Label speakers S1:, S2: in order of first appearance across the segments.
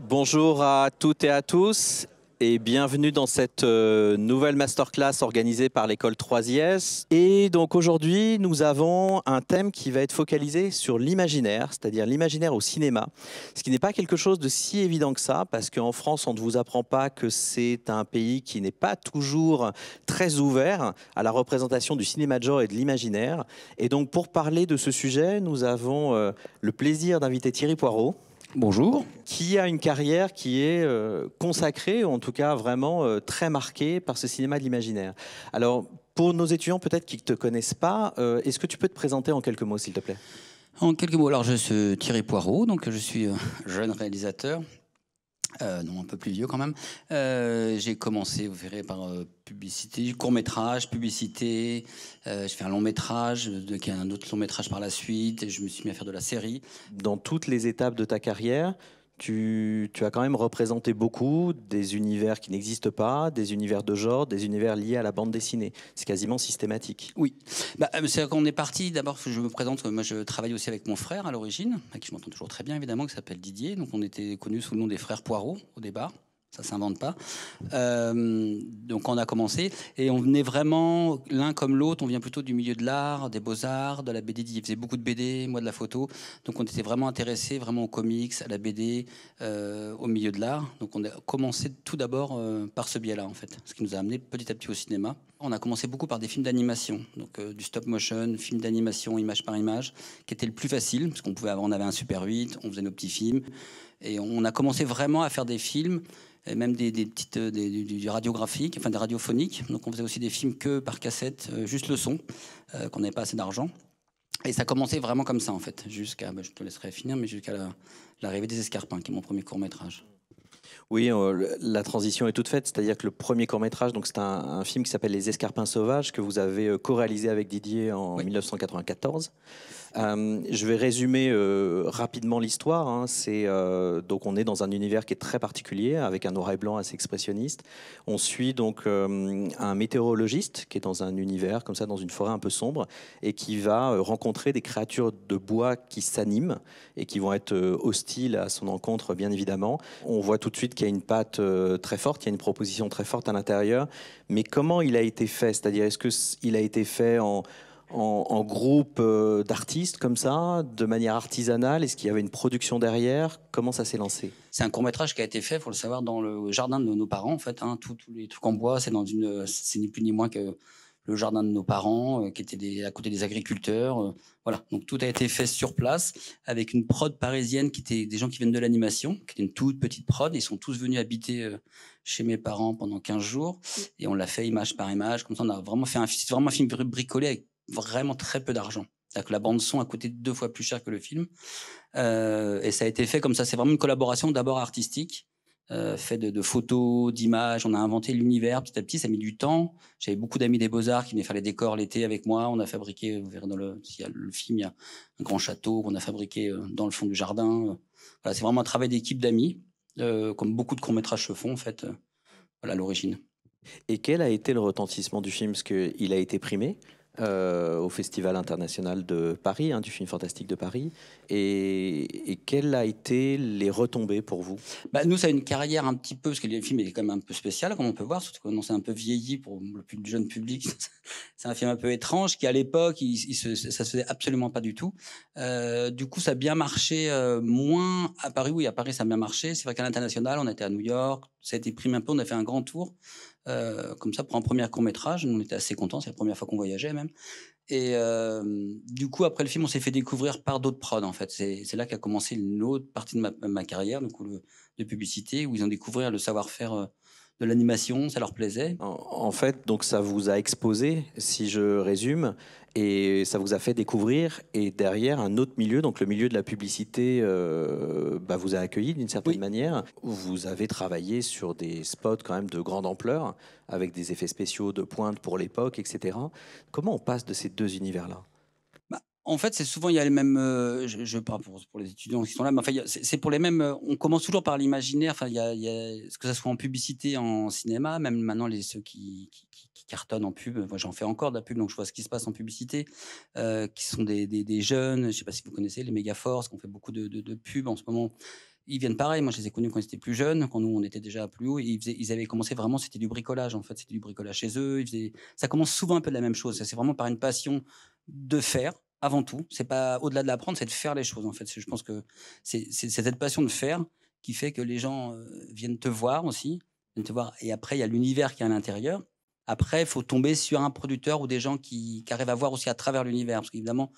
S1: Bonjour à toutes et à tous et bienvenue dans cette nouvelle masterclass organisée par l'école 3IS. Et donc aujourd'hui, nous avons un thème qui va être focalisé sur l'imaginaire, c'est-à-dire l'imaginaire au cinéma, ce qui n'est pas quelque chose de si évident que ça, parce qu'en France, on ne vous apprend pas que c'est un pays qui n'est pas toujours très ouvert à la représentation du cinéma de genre et de l'imaginaire. Et donc pour parler de ce sujet, nous avons le plaisir d'inviter Thierry Poirot.
S2: Bonjour.
S1: Qui a une carrière qui est consacrée, ou en tout cas vraiment très marquée par ce cinéma de l'imaginaire. Alors, pour nos étudiants peut-être qui ne te connaissent pas, est-ce que tu peux te présenter en quelques mots, s'il te plaît?
S2: En quelques mots, alors je suis Thierry Poirot, donc je suis jeune réalisateur, non un peu plus vieux quand même. J'ai commencé, vous verrez, par publicité, court-métrage, publicité. Je fais un long-métrage, un autre long-métrage par la suite, et je me suis mis à faire de la série.
S1: Dans toutes les étapes de ta carrière, tu as quand même représenté beaucoup des univers qui n'existent pas, des univers de genre, des univers liés à la bande dessinée. C'est quasiment systématique.
S2: Oui, c'est qu'on est parti, d'abord je me présente, moi je travaille aussi avec mon frère à l'origine, avec qui je m'entends toujours très bien évidemment, qui s'appelle Didier, donc on était connus sous le nom des frères Poirot au départ. Ça s'invente pas. Donc on a commencé et on venait vraiment l'un comme l'autre. On vient plutôt du milieu de l'art, des beaux-arts, de la BD. Il faisait beaucoup de BD, moi de la photo. Donc on était vraiment intéressés vraiment aux comics, à la BD, au milieu de l'art. Donc on a commencé tout d'abord par ce biais-là en fait, ce qui nous a amené petit à petit au cinéma. On a commencé beaucoup par des films d'animation, donc du stop motion, films d'animation image par image, qui était le plus facile parce qu'on pouvait avoir, on avait un Super 8, on faisait nos petits films et on a commencé vraiment à faire des films. Et même des petites du radiographique, enfin des radiophoniques. Donc on faisait aussi des films que par cassette, juste le son, qu'on n'avait pas assez d'argent. Et ça commençait vraiment comme ça en fait, jusqu'à, je te laisserai finir, mais jusqu'à l'arrivée des Escarpins, qui est mon premier court métrage.
S1: Oui, la transition est toute faite, c'est-à-dire que le premier court-métrage, donc c'est un film qui s'appelle Les Escarpins sauvages, que vous avez co-réalisé avec Didier en 1994. Je vais résumer rapidement l'histoire. Hein. Donc on est dans un univers qui est très particulier, avec un noir et blanc assez expressionniste. On suit donc un météorologiste qui est dans un univers comme ça, dans une forêt un peu sombre, et qui va rencontrer des créatures de bois qui s'animent et qui vont être hostiles à son encontre, bien évidemment. On voit tout de suite qu'il y a une patte très forte, il y a une proposition très forte à l'intérieur. Mais comment il a été fait? C'est-à-dire, est-ce qu'il a été fait en groupe d'artistes comme ça, de manière artisanale? Est-ce qu'il y avait une production derrière? Comment ça s'est lancé?
S2: C'est un court-métrage qui a été fait, faut le savoir, dans le jardin de nos parents en fait. Hein. Tous les trucs en bois, c'est ni plus ni moins que le jardin de nos parents, qui était à côté des agriculteurs. Voilà, donc tout a été fait sur place avec une prod parisienne qui était des gens qui viennent de l'animation, qui était une toute petite prod. Ils sont tous venus habiter chez mes parents pendant 15 jours et on l'a fait image par image. Comme ça, on a vraiment fait vraiment un film bricolé avec vraiment très peu d'argent. C'est-à-dire que la bande son a coûté 2 fois plus cher que le film. Et ça a été fait comme ça. C'est vraiment une collaboration d'abord artistique, fait de photos, d'images. On a inventé l'univers petit à petit. Ça a mis du temps. J'avais beaucoup d'amis des Beaux-Arts qui venaient faire les décors l'été avec moi. On a fabriqué, vous verrez s'il y a le film, il y a un grand château qu'on a fabriqué dans le fond du jardin. Voilà, c'est vraiment un travail d'équipe d'amis, comme beaucoup de courts-métrages se font en fait, voilà, à l'origine.
S1: Et quel a été le retentissement du film? Parce qu'il a été primé au Festival international de Paris, hein, du film fantastique de Paris. Et quelles a été les retombées pour vous?
S2: Nous, ça a une carrière un petit peu, parce que le film est quand même un peu spécial, comme on peut voir, surtout qu'on s'est un peu vieilli pour le plus jeune public. C'est un film un peu étrange qui, à l'époque, ça se faisait absolument pas du tout. Du coup, ça a bien marché, moins à Paris. Oui, à Paris, ça a bien marché. C'est vrai qu'à l'international, on était à New York, ça a été primé un peu, on a fait un grand tour. Comme ça, pour un premier court-métrage, on était assez contents, c'est la première fois qu'on voyageait même. Et du coup, après le film, on s'est fait découvrir par d'autres prods, en fait. C'est là qu'a commencé une autre partie de ma carrière, du coup, de publicité, où ils ont découvert le savoir-faire de l'animation, ça leur plaisait.
S1: En fait, donc ça vous a exposé, si je résume, et ça vous a fait découvrir. Et derrière, un autre milieu, donc le milieu de la publicité, vous a accueilli d'une certaine manière. Vous avez travaillé sur des spots quand même de grande ampleur, avec des effets spéciaux de pointe pour l'époque, etc. Comment on passe de ces deux univers-là?
S2: En fait, c'est souvent, il y a les mêmes. Je parle pour les étudiants qui sont là, mais enfin, c'est pour les mêmes. On commence toujours par l'imaginaire. Enfin, il y a, que ça soit en publicité, en cinéma, même maintenant, ceux qui cartonnent en pub. Moi, j'en fais encore de la pub, donc je vois ce qui se passe en publicité, qui sont des jeunes. Je ne sais pas si vous connaissez les Megaforce, qui ont fait beaucoup de pubs en ce moment. Ils viennent pareil. Moi, je les ai connus quand ils étaient plus jeunes, quand nous, on était déjà plus haut. Et ils avaient commencé vraiment, c'était du bricolage, en fait. C'était du bricolage chez eux. Ça commence souvent un peu de la même chose. Ça, c'est vraiment par une passion de faire, avant tout. C'est pas au-delà de l'apprendre, c'est de faire les choses, en fait. Je pense que c'est cette passion de faire qui fait que les gens viennent te voir aussi. Viennent te voir. Et après, il y a l'univers qui est à l'intérieur. Après, il faut tomber sur un producteur ou des gens qui arrivent à voir aussi à travers l'univers. Parce qu'évidemment,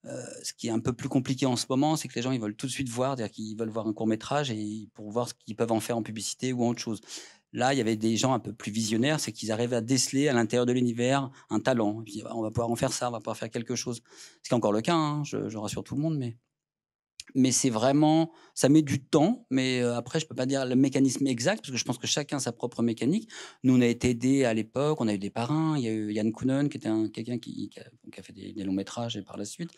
S2: ce qui est un peu plus compliqué en ce moment, c'est que les gens, ils veulent tout de suite voir, c'est-à-dire qu'ils veulent voir un court-métrage et pour voir ce qu'ils peuvent en faire en publicité ou en autre chose. Là, il y avait des gens un peu plus visionnaires, c'est qu'ils arrivaient à déceler à l'intérieur de l'univers un talent. Et puis, on va pouvoir en faire ça, on va pouvoir faire quelque chose. Ce qui est encore le cas, hein, je rassure tout le monde, mais c'est vraiment, ça met du temps, mais après, je peux pas dire le mécanisme exact, parce que je pense que chacun a sa propre mécanique. Nous, on a été aidés à l'époque, on a eu des parrains. Il y a eu Yann Kounen, qui était quelqu'un qui a fait des longs métrages et par la suite,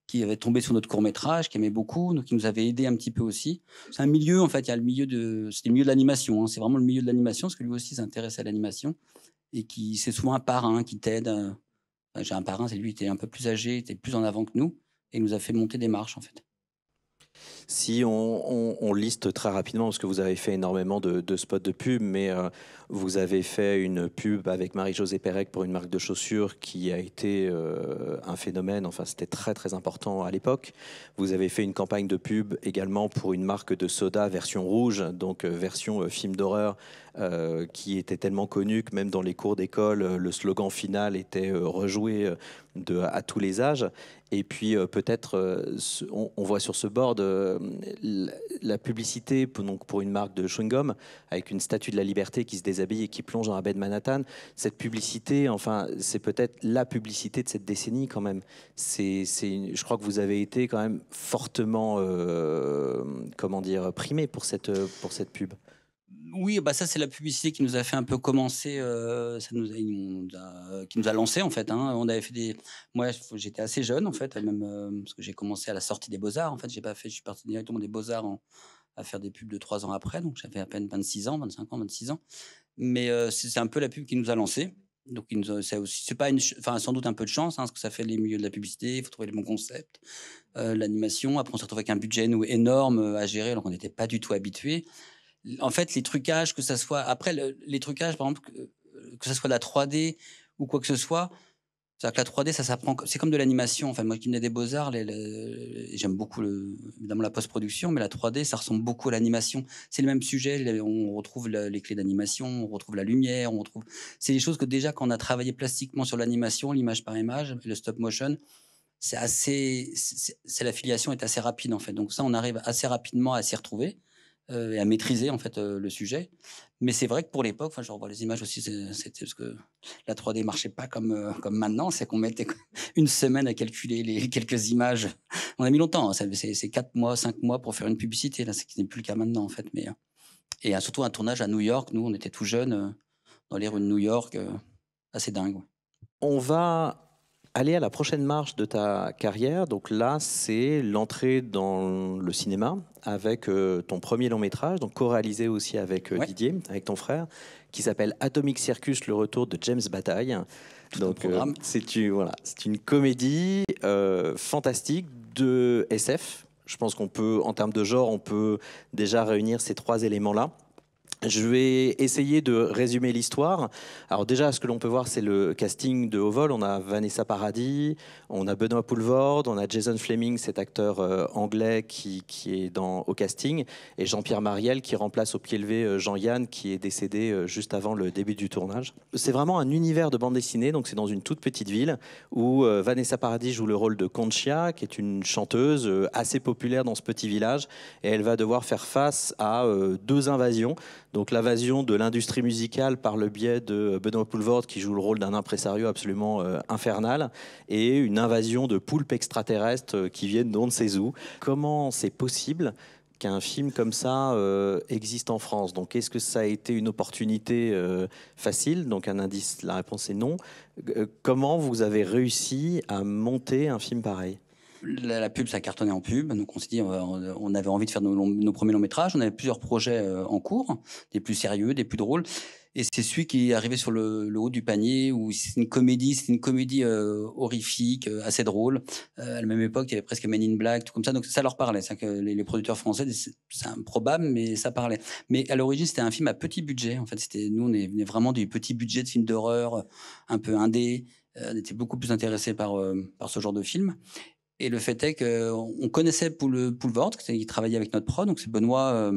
S2: qui avait tombé sur notre court métrage, qui aimait beaucoup, donc qui nous avait aidé un petit peu aussi. C'est un milieu, en fait, il y a le milieu c'était le milieu de l'animation, hein, c'est vraiment le milieu de l'animation, parce que lui aussi s'intéresse à l'animation, et c'est souvent un parrain qui t'aide. J'ai un parrain, c'est lui, il était un peu plus âgé, il était plus en avant que nous, et il nous a fait monter des marches, en fait.
S1: Si on liste très rapidement, parce que vous avez fait énormément de spots de pub, mais vous avez fait une pub avec Marie-Josée Pérec pour une marque de chaussures qui a été un phénomène, enfin c'était très très important à l'époque. Vous avez fait une campagne de pub également pour une marque de soda version rouge, donc version film d'horreur, qui était tellement connue que même dans les cours d'école, le slogan final était rejoué à tous les âges. Et puis peut-être, on voit sur ce board la publicité pour une marque de chewing-gum avec une statue de la liberté qui se déshabille et qui plonge dans la baie de Manhattan. Cette publicité, enfin, c'est peut-être la publicité de cette décennie quand même. Je crois que vous avez été quand même fortement, comment dire, primé pour cette pub.
S2: Oui, bah ça c'est la publicité qui nous a fait un peu commencer, qui nous a lancé en fait, hein. On avait fait moi j'étais assez jeune en fait, même parce que j'ai commencé à la sortie des Beaux-Arts en fait. Je suis parti directement des Beaux-Arts à faire des pubs de 3 ans après, donc j'avais à peine 26 ans, 25 ans, 26 ans. Mais c'est un peu la pub qui nous a lancé. Donc c'est aussi, c'est pas enfin sans doute un peu de chance, hein, parce que ça fait les milieux de la publicité, il faut trouver les bons concepts, l'animation. Après on se retrouve avec un budget nous énorme à gérer, alors qu'on n'était pas du tout habitué. En fait, les trucages, que ça soit après les trucages, par exemple, que ça soit la 3D ou quoi que ce soit, c'est-à-dire que la 3D, ça s'apprend. C'est comme de l'animation. Enfin, moi qui venais des Beaux-Arts, j'aime beaucoup évidemment la post-production, mais la 3D, ça ressemble beaucoup à l'animation. C'est le même sujet. On retrouve les clés d'animation, on retrouve la lumière, on retrouve. C'est des choses que déjà, quand on a travaillé plastiquement sur l'animation, l'image par image, le stop motion, l'affiliation est assez rapide en fait. Donc ça, on arrive assez rapidement à s'y retrouver et à maîtriser en fait le sujet. Mais c'est vrai que pour l'époque, enfin, je revois les images aussi, c'était parce que la 3D marchait pas comme maintenant. C'est qu'on mettait une semaine à calculer les quelques images. On a mis longtemps. Hein, c'est 4 mois, 5 mois pour faire une publicité. Là, ce qui n'est plus le cas maintenant en fait. Mais et surtout un tournage à New York. Nous, on était tout jeunes dans les rues de New York, assez dingue. Ouais.
S1: On va aller à la prochaine marche de ta carrière. Donc là, c'est l'entrée dans le cinéma avec ton premier long métrage, donc co-réalisé aussi avec Didier, avec ton frère, qui s'appelle Atomic Circus, le retour de James Bataille. Donc c'est une comédie fantastique de SF. Je pense qu'on peut, en termes de genre, on peut déjà réunir ces 3 éléments-là. Je vais essayer de résumer l'histoire. Alors déjà, ce que l'on peut voir, c'est le casting de haut vol. On a Vanessa Paradis, on a Benoît Poelvoorde, on a Jason Flemyng, cet acteur anglais qui est au casting, et Jean-Pierre Mariel qui remplace au pied levé Jean-Yann qui est décédé juste avant le début du tournage. C'est vraiment un univers de bande dessinée, donc c'est dans une toute petite ville où Vanessa Paradis joue le rôle de Conchia, qui est une chanteuse assez populaire dans ce petit village, et elle va devoir faire face à 2 invasions. Donc l'invasion de l'industrie musicale par le biais de Benoît Poelvoorde qui joue le rôle d'un impresario absolument infernal, et une invasion de poulpes extraterrestres qui viennent d'on ne sait où. Comment c'est possible qu'un film comme ça existe en France. Donc, est-ce que ça a été une opportunité facile? Donc, un indice, la réponse est non. Comment vous avez réussi à monter un film pareil?
S2: La pub, ça cartonnait en pub, donc on s'est dit, on avait envie de faire nos premiers longs métrages. On avait plusieurs projets en cours, des plus sérieux, des plus drôles. Et c'est celui qui est arrivé sur le haut du panier, où c'est une comédie horrifique, assez drôle. À la même époque, il y avait presque Men in Black, tout comme ça, donc ça leur parlait. C'est que les producteurs français, c'est improbable, mais ça parlait. Mais à l'origine, c'était un film à petit budget. En fait, nous, on venait vraiment du petit budget de films d'horreur, un peu indé. On était beaucoup plus intéressés par ce genre de film. Et le fait est qu'on connaissait Poulvord, qui travaillait avec notre prod, donc c'est Benoît,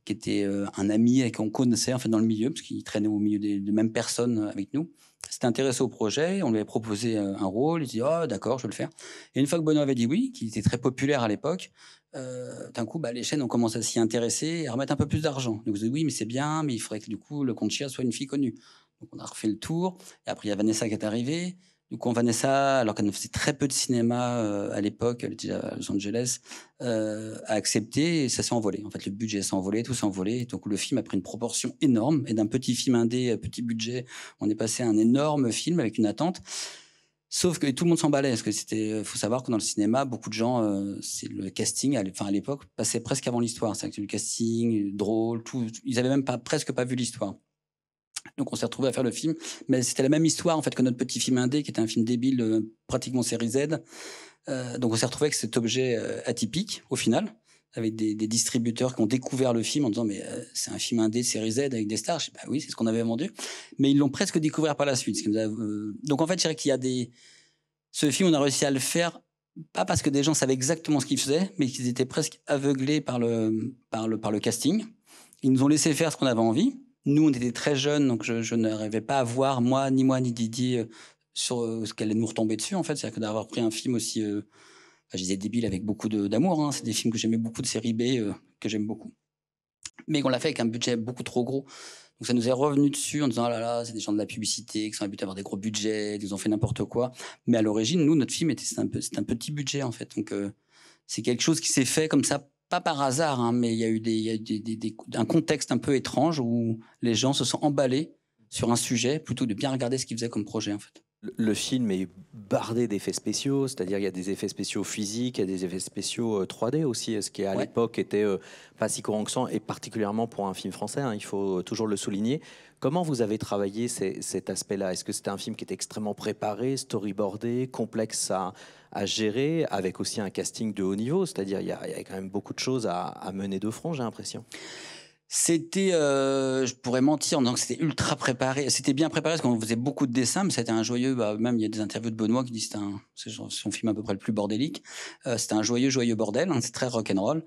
S2: qui était un ami et qu'on connaissait en fait dans le milieu, parce qu'il traînait au milieu des mêmes personnes avec nous. S'était intéressé au projet, on lui avait proposé un rôle, il dit oh d'accord, je vais le faire. Et une fois que Benoît avait dit oui, qui était très populaire à l'époque, d'un coup les chaînes ont commencé à s'y intéresser et à remettre un peu plus d'argent. Donc vous dit oui, mais c'est bien, mais il faudrait que du coup le Conchia soit une fille connue. Donc on a refait le tour, et après il y a Vanessa qui est arrivée. Du coup, Vanessa, alors qu'elle ne faisait très peu de cinéma à l'époque, elle était à Los Angeles, a accepté et ça s'est envolé. En fait, le budget s'est envolé, tout s'est envolé. Donc, le film a pris une proportion énorme. Et d'un petit film indé, petit budget, on est passé à un énorme film avec une attente. Sauf que tout le monde s'emballait, parce que faut savoir que dans le cinéma, beaucoup de gens, c'est le casting, à l'époque, passait presque avant l'histoire. C'est-à-dire que le casting, drôle, tout, ils avaient même presque pas vu l'histoire. Donc on s'est retrouvé à faire le film, mais c'était la même histoire en fait que notre petit film indé, qui était un film débile, pratiquement série Z. Donc on s'est retrouvé avec cet objet atypique au final, avec des distributeurs qui ont découvert le film en disant mais c'est un film indé série Z avec des stars. Je dis, bah oui, c'est ce qu'on avait vendu, mais ils l'ont presque découvert par la suite. Donc en fait, je dirais qu'il y a ce film, on a réussi à le faire. Pas parce que des gens savaient exactement ce qu'ils faisaient, mais qu'ils étaient presque aveuglés par le casting. Ils nous ont laissé faire ce qu'on avait envie. Nous, on était très jeunes, donc je n'arrivais pas à voir, moi ni Didier, sur ce qu'elle allait nous retomber dessus, en fait. C'est-à-dire que d'avoir pris un film aussi, je disais débile, avec beaucoup d'amour. Hein. C'est des films que j'aimais beaucoup, de série B, que j'aime beaucoup. Mais on l'a fait avec un budget beaucoup trop gros. Donc ça nous est revenu dessus en disant, oh là là, c'est des gens de la publicité qui sont habitués à avoir des gros budgets, ils ont fait n'importe quoi. Mais à l'origine, nous, notre film, c'est un petit budget, en fait. Donc c'est quelque chose qui s'est fait comme ça, pas par hasard, hein, mais il y a eu un contexte un peu étrange où les gens se sont emballés sur un sujet plutôt que de bien regarder ce qu'ils faisaient comme projet, en fait.
S1: Le film est bardé d'effets spéciaux, c'est-à-dire il y a des effets spéciaux physiques, il y a des effets spéciaux 3D aussi, ce qui à l'époque était pas si courant que ça, et particulièrement pour un film français, hein, il faut toujours le souligner. Comment vous avez travaillé cet aspect-là? Est-ce que c'était un film qui était extrêmement préparé, storyboardé, complexe à gérer, avec aussi un casting de haut niveau? C'est-à-dire il y a quand même beaucoup de choses à mener de front, j'ai l'impression.
S2: C'était, je pourrais mentir en disant que c'était ultra préparé. C'était bien préparé parce qu'on faisait beaucoup de dessins, mais c'était un joyeux. Même il y a des interviews de Benoît qui disent c'est son film à peu près le plus bordélique. C'était un joyeux bordel. Hein, c'est très rock'n'roll.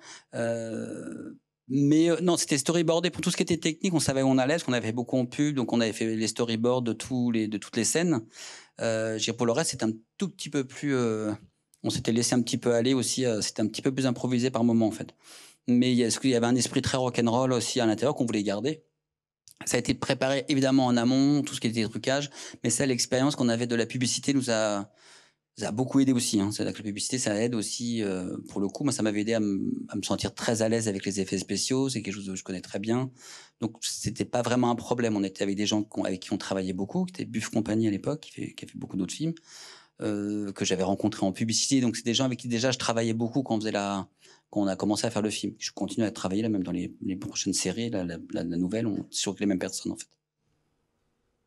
S2: Mais non, c'était storyboardé pour tout ce qui était technique. On savait où on allait, parce qu'on avait fait beaucoup en pub, donc on avait fait les storyboards de toutes les scènes. Pour le reste, c'était un tout petit peu plus. On s'était laissé un petit peu aller aussi. C'était un petit peu plus improvisé par moment en fait. Mais il y avait un esprit très rock'n'roll aussi à l'intérieur qu'on voulait garder. Ça a été préparé évidemment en amont, tout ce qui était trucage, mais ça, l'expérience qu'on avait de la publicité nous a beaucoup aidé aussi. Hein. C'est-à-dire que la publicité, ça aide aussi, pour le coup. Moi, ça m'avait aidé à me sentir très à l'aise avec les effets spéciaux. C'est quelque chose que je connais très bien. Donc, c'était pas vraiment un problème. On était avec des gens avec qui on travaillait beaucoup, qui étaient Buff Company à l'époque, qui a fait beaucoup d'autres films, que j'avais rencontrés en publicité. Donc, c'est des gens avec qui déjà je travaillais beaucoup quand on a commencé à faire le film. Je continue à travailler là, même dans les prochaines séries, la nouvelle, c'est sur les mêmes personnes en fait.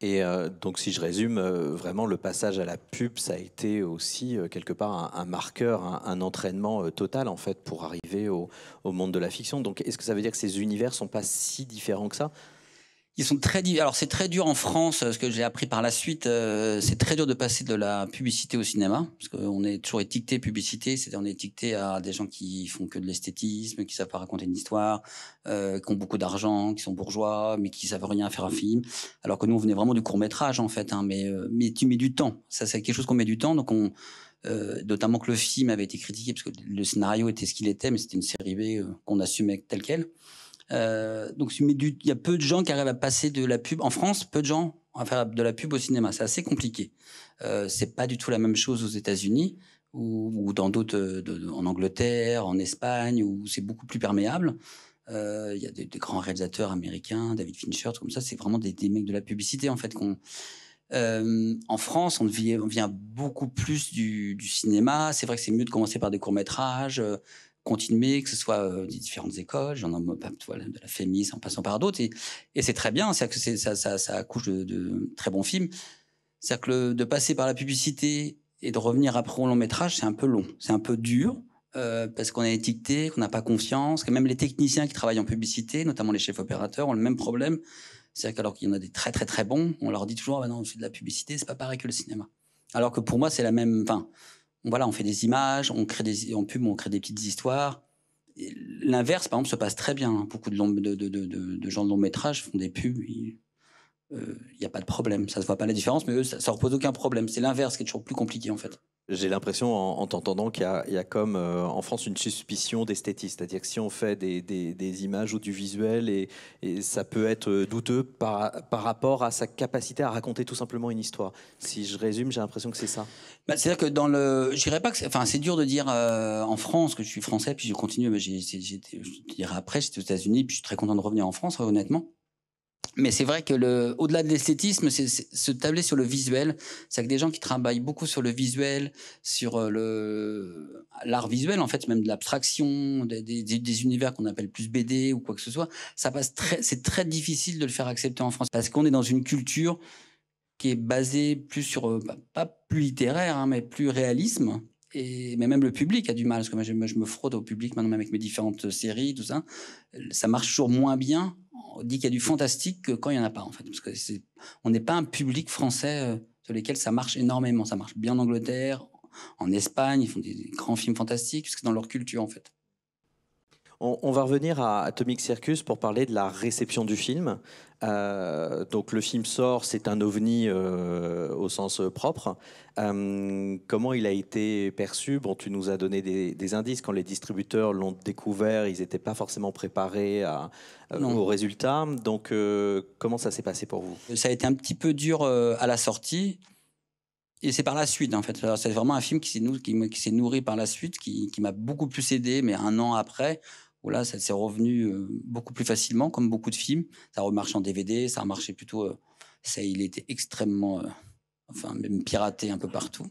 S1: Et donc, si je résume, vraiment, le passage à la pub, ça a été aussi quelque part un marqueur, un entraînement total, en fait, pour arriver au monde de la fiction. Donc, est-ce que ça veut dire que ces univers sont pas si différents que ça?
S2: Ils sont très divers. Alors, c'est très dur en France, ce que j'ai appris par la suite, c'est très dur de passer de la publicité au cinéma, parce qu'on est toujours étiqueté publicité, c'est-à-dire on est étiqueté à des gens qui font que de l'esthétisme, qui savent pas raconter une histoire, qui ont beaucoup d'argent, qui sont bourgeois, mais qui savent rien faire un film. Alors que nous, on venait vraiment du court-métrage, en fait, hein, mais tu mets du temps. Ça, c'est quelque chose qu'on met du temps, donc notamment que le film avait été critiqué, parce que le scénario était ce qu'il était, mais c'était une série B qu'on assumait telle quelle. Donc il y a peu de gens qui arrivent à passer de la pub en France, peu de gens à faire de la pub au cinéma, c'est assez compliqué. C'est pas du tout la même chose aux États-Unis ou dans d'autres, en Angleterre, en Espagne, où c'est beaucoup plus perméable. Il y a des grands réalisateurs américains, David Fincher, comme ça, c'est vraiment des mecs de la publicité, en fait, en France, on vient beaucoup plus du cinéma. C'est vrai que c'est mieux de commencer par des courts-métrages, continuer, que ce soit des différentes écoles, j'en ai voilà, de la Fémis en passant par d'autres. Et c'est très bien, c'est-à-dire que ça accouche de très bons films. C'est-à-dire que de passer par la publicité et de revenir après au long-métrage, c'est un peu long, c'est un peu dur. Parce qu'on est étiqueté, qu'on n'a pas confiance, que même les techniciens qui travaillent en publicité, notamment les chefs opérateurs, ont le même problème. C'est-à-dire qu'alors qu'il y en a des très très très bons, on leur dit toujours ah ben non, c'est de la publicité, c'est pas pareil que le cinéma. Alors que pour moi, c'est la même. Enfin, voilà, on fait des images, en pub, on crée des petites histoires. L'inverse, par exemple, se passe très bien. Beaucoup de gens de long métrage font des pubs. Il n'y a pas de problème, ça se voit pas la différence, mais eux, ça repose aucun problème. C'est l'inverse qui est toujours plus compliqué en fait.
S1: J'ai l'impression, en t'entendant, qu'il y a comme en France une suspicion d'esthétisme. C'est-à-dire que si on fait des images ou du visuel, et ça peut être douteux par rapport à sa capacité à raconter tout simplement une histoire. Si je résume, j'ai l'impression que c'est ça.
S2: Bah, c'est-à-dire que je dirais pas que enfin, c'est dur de dire en France que je suis français, puis je continue, mais je te dirai après, j'étais aux États-Unis, puis je suis très content de revenir en France, honnêtement. Mais c'est vrai que au-delà de l'esthétisme, c'est se tabler sur le visuel. C'est que des gens qui travaillent beaucoup sur le visuel, sur l'art visuel, en fait, même de l'abstraction, des univers qu'on appelle plus BD ou quoi que ce soit, c'est très difficile de le faire accepter en France parce qu'on est dans une culture qui est basée plus sur, pas plus littéraire, hein, mais plus réalisme. Mais même le public a du mal, parce que moi, je me fraude au public maintenant, même avec mes différentes séries, tout ça. Ça marche toujours moins bien. On dit qu'il y a du fantastique que quand il n'y en a pas, en fait. Parce que on n'est pas un public français sur lesquels ça marche énormément. Ça marche bien en Angleterre, en Espagne, ils font des grands films fantastiques, parce que c'est dans leur culture, en fait.
S1: On va revenir à Atomic Circus pour parler de la réception du film. Donc le film sort, c'est un ovni au sens propre. Comment il a été perçu? Bon, tu nous as donné des indices. Quand les distributeurs l'ont découvert, ils n'étaient pas forcément préparés aux résultats. Donc comment ça s'est passé pour vous?
S2: Ça a été un petit peu dur à la sortie. Et c'est par la suite, en fait. C'est vraiment un film qui s'est nourri par la suite, qui m'a beaucoup plus aidé, mais un an après, où là, ça s'est revenu beaucoup plus facilement, comme beaucoup de films. Ça remarche en DVD, ça a marché plutôt. Il était extrêmement, enfin, même piraté un peu partout.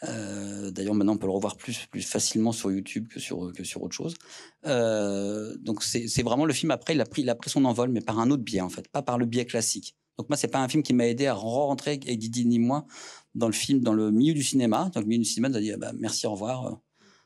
S2: D'ailleurs, maintenant, on peut le revoir plus facilement sur YouTube que sur autre chose. Donc, c'est vraiment le film. Après, il a pris son envol, mais par un autre biais, en fait, pas par le biais classique. Donc, moi, c'est pas un film qui m'a aidé à rentrer avec Didier ni moi dans le milieu du cinéma. Donc, le milieu du cinéma, on a dit bah, merci, au revoir.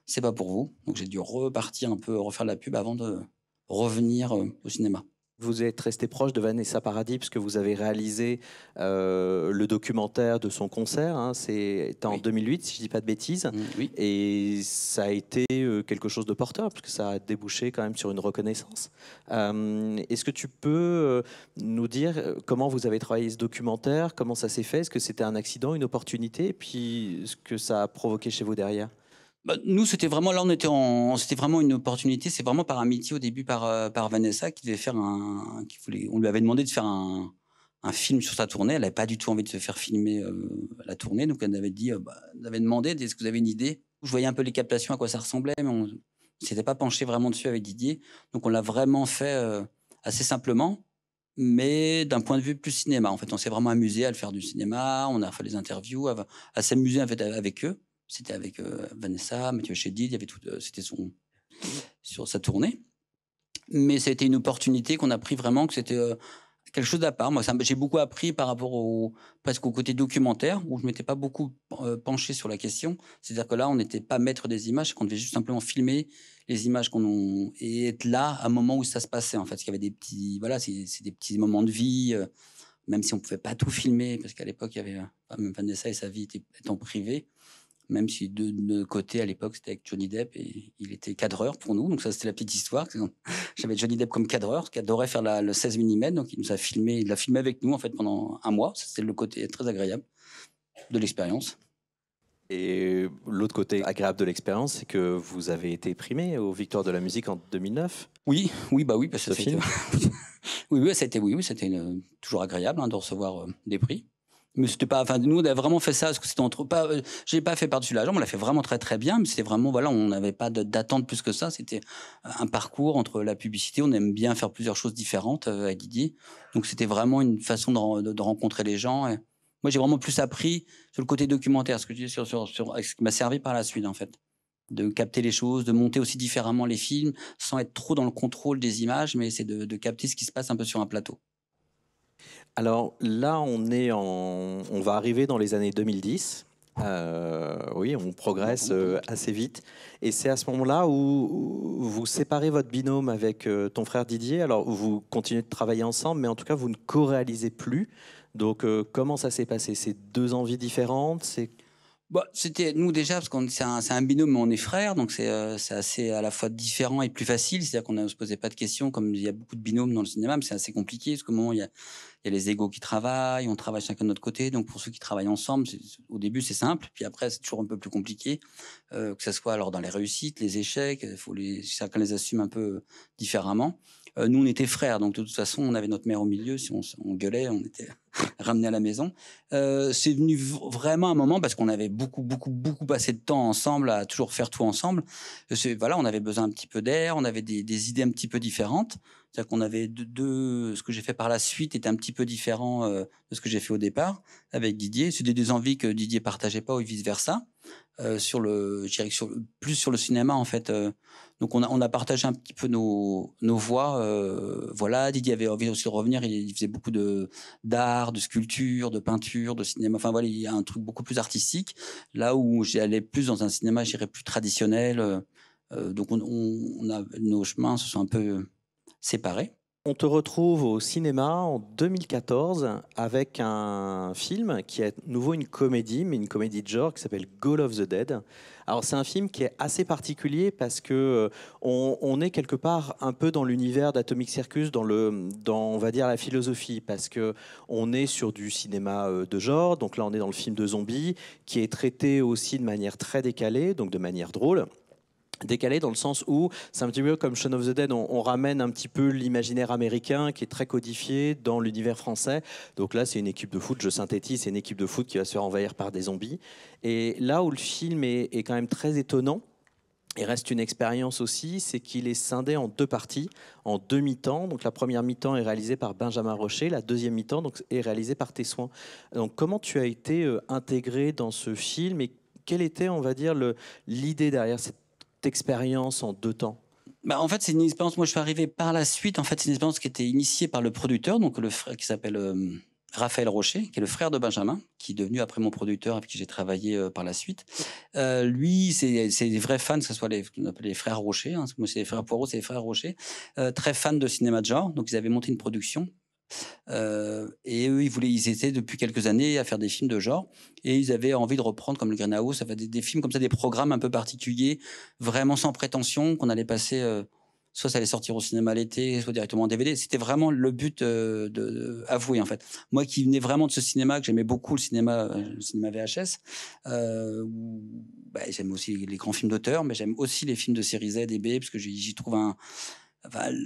S2: C'est pas pour vous. Donc j'ai dû repartir un peu, refaire de la pub avant de revenir au cinéma.
S1: Vous êtes resté proche de Vanessa Paradis puisque vous avez réalisé le documentaire de son concert. Hein, c'était en 2008, si je ne dis pas de bêtises.
S2: Oui.
S1: Et ça a été quelque chose de porteur puisque ça a débouché quand même sur une reconnaissance. Est-ce que tu peux nous dire comment vous avez travaillé ce documentaire? Comment ça s'est fait? Est-ce que c'était un accident, une opportunité? Et puis ce que ça a provoqué chez vous derrière?
S2: Bah, nous, c'était vraiment c'était vraiment une opportunité. C'est vraiment par amitié au début par Vanessa qui devait faire on lui avait demandé de faire un film sur sa tournée. Elle n'avait pas du tout envie de se faire filmer la tournée, donc elle avait dit, elle avait demandé, est-ce que vous avez une idée? Je voyais un peu les captations à quoi ça ressemblait, mais on s'était pas penché vraiment dessus avec Didier. Donc on l'a vraiment fait assez simplement, mais d'un point de vue plus cinéma. En fait, on s'est vraiment amusé à le faire du cinéma. On a fait des interviews, à s'amuser en fait avec eux. C'était avec Vanessa, Mathieu Chédid, il y avait tout, c'était sur sa tournée. Mais ça a été une opportunité qu'on a pris vraiment, que c'était quelque chose d'à part. Moi, j'ai beaucoup appris par rapport presque au côté documentaire, où je m'étais pas beaucoup penché sur la question. C'est-à-dire que là, on n'était pas maître des images, qu'on devait juste simplement filmer les images et être là à un moment où ça se passait. En fait, parce qu'il y avait des petits, voilà, c'est des petits moments de vie. Même si on pouvait pas tout filmer, parce qu'à l'époque, il y avait même Vanessa et sa vie étaient en privé. Même si de côté, à l'époque, c'était avec Johnny Depp et il était cadreur pour nous. Donc ça, c'était la petite histoire. J'avais Johnny Depp comme cadreur, qui adorait faire le 16 mm. Donc il l'a filmé avec nous en fait pendant un mois. C'était le côté très agréable de l'expérience.
S1: Et l'autre côté agréable de l'expérience, c'est que vous avez été primé aux Victoires de la musique en 2009.
S2: Oui, parce que
S1: ce film.
S2: c'était toujours agréable de recevoir des prix. Mais c'était pas, enfin, nous, on a vraiment fait ça parce que c'était entre pas, je l'ai pas fait par-dessus la jambe, on l'a fait vraiment très très bien, mais c'était vraiment, voilà, on n'avait pas d'attente plus que ça. C'était un parcours entre la publicité. On aime bien faire plusieurs choses différentes avec Didier. Donc c'était vraiment une façon de rencontrer les gens. Et moi, j'ai vraiment plus appris sur le côté documentaire, ce que je dis ce qui m'a servi par la suite, en fait. De capter les choses, de monter aussi différemment les films, sans être trop dans le contrôle des images, mais c'est de capter ce qui se passe un peu sur un plateau.
S1: Alors là, on va arriver dans les années 2010. Oui, on progresse assez vite. Et c'est à ce moment-là où vous séparez votre binôme avec ton frère Didier. Alors, vous continuez de travailler ensemble, mais en tout cas, vous ne co-réalisez plus. Donc, comment ça s'est passé? C'est deux envies différentes?
S2: Bah, c'était nous déjà parce qu'on c'est un binôme, mais on est frères, donc c'est assez à la fois différent et plus facile. C'est-à-dire qu'on ne se posait pas de questions, comme il y a beaucoup de binômes dans le cinéma, mais c'est assez compliqué parce qu'au moment où il y a les égos qui travaillent, on travaille chacun de notre côté. Donc pour ceux qui travaillent ensemble, au début c'est simple, puis après c'est toujours un peu plus compliqué, que ça soit alors dans les réussites, les échecs, chacun les assume un peu différemment. Nous on était frères, donc de toute façon on avait notre mère au milieu. Si on gueulait, on était ramenés à la maison. C'est venu vraiment un moment parce qu'on avait beaucoup passé de temps ensemble à toujours faire tout ensemble. Voilà, on avait besoin un petit peu d'air, on avait des idées un petit peu différentes. C'est-à-dire qu'on avait ce que j'ai fait par la suite était un petit peu différent de ce que j'ai fait au départ avec Didier. C'était des envies que Didier partageait pas ou vice versa. Je dirais que plus sur le cinéma en fait. Donc on a partagé un petit peu nos voix. Voilà, Didier avait envie aussi de revenir. Il faisait beaucoup d'art, de sculpture, de peinture, de cinéma. Enfin voilà, il y a un truc beaucoup plus artistique. Là où j'allais plus dans un cinéma, je dirais plus traditionnel. Donc nos chemins se sont un peu séparés.
S1: On te retrouve au cinéma en 2014 avec un film qui est à nouveau une comédie, mais une comédie de genre qui s'appelle Goal of the Dead. Alors c'est un film qui est assez particulier parce que on est quelque part un peu dans l'univers d'Atomic Circus, dans on va dire la philosophie, parce que on est sur du cinéma de genre. Donc là on est dans le film de zombies qui est traité aussi de manière très décalée, donc de manière drôle. Décalé dans le sens où c'est un petit peu comme Shaun of the Dead, on ramène un petit peu l'imaginaire américain qui est très codifié dans l'univers français. Donc là, c'est une équipe de foot, je synthétise, c'est une équipe de foot qui va se faire envahir par des zombies. Et là où le film est quand même très étonnant, et reste une expérience aussi, c'est qu'il est scindé en deux parties, en deux mi-temps. Donc la première mi-temps est réalisée par Benjamin Rocher, la deuxième mi-temps donc, est réalisée par Tessoin. Donc comment tu as été intégré dans ce film et quelle était, on va dire, l'idée derrière cette expérience en deux temps?
S2: Bah, en fait, c'est une expérience. Moi, je suis arrivé par la suite. En fait, c'est une expérience qui était initiée par le producteur, donc le frère qui s'appelle Raphaël Rocher, qui est le frère de Benjamin, qui est devenu après mon producteur avec qui j'ai travaillé par la suite. Lui, c'est des vrais fans, que ce soit qu'on appelle les frères Rocher. Hein, moi, c'est les frères Poirot, c'est les frères Rocher. Très fans de cinéma de genre. Donc, ils avaient monté une production. Et eux, ils étaient depuis quelques années à faire des films de genre, et ils avaient envie de reprendre comme le Greenhouse, ça fait des films comme ça, des programmes un peu particuliers, vraiment sans prétention, qu'on allait passer. Soit ça allait sortir au cinéma l'été, soit directement en DVD. C'était vraiment le but avoué en fait. Moi qui venais vraiment de ce cinéma, que j'aimais beaucoup le cinéma VHS, j'aime aussi les grands films d'auteur, mais j'aime aussi les films de série Z et B, parce que j'y trouve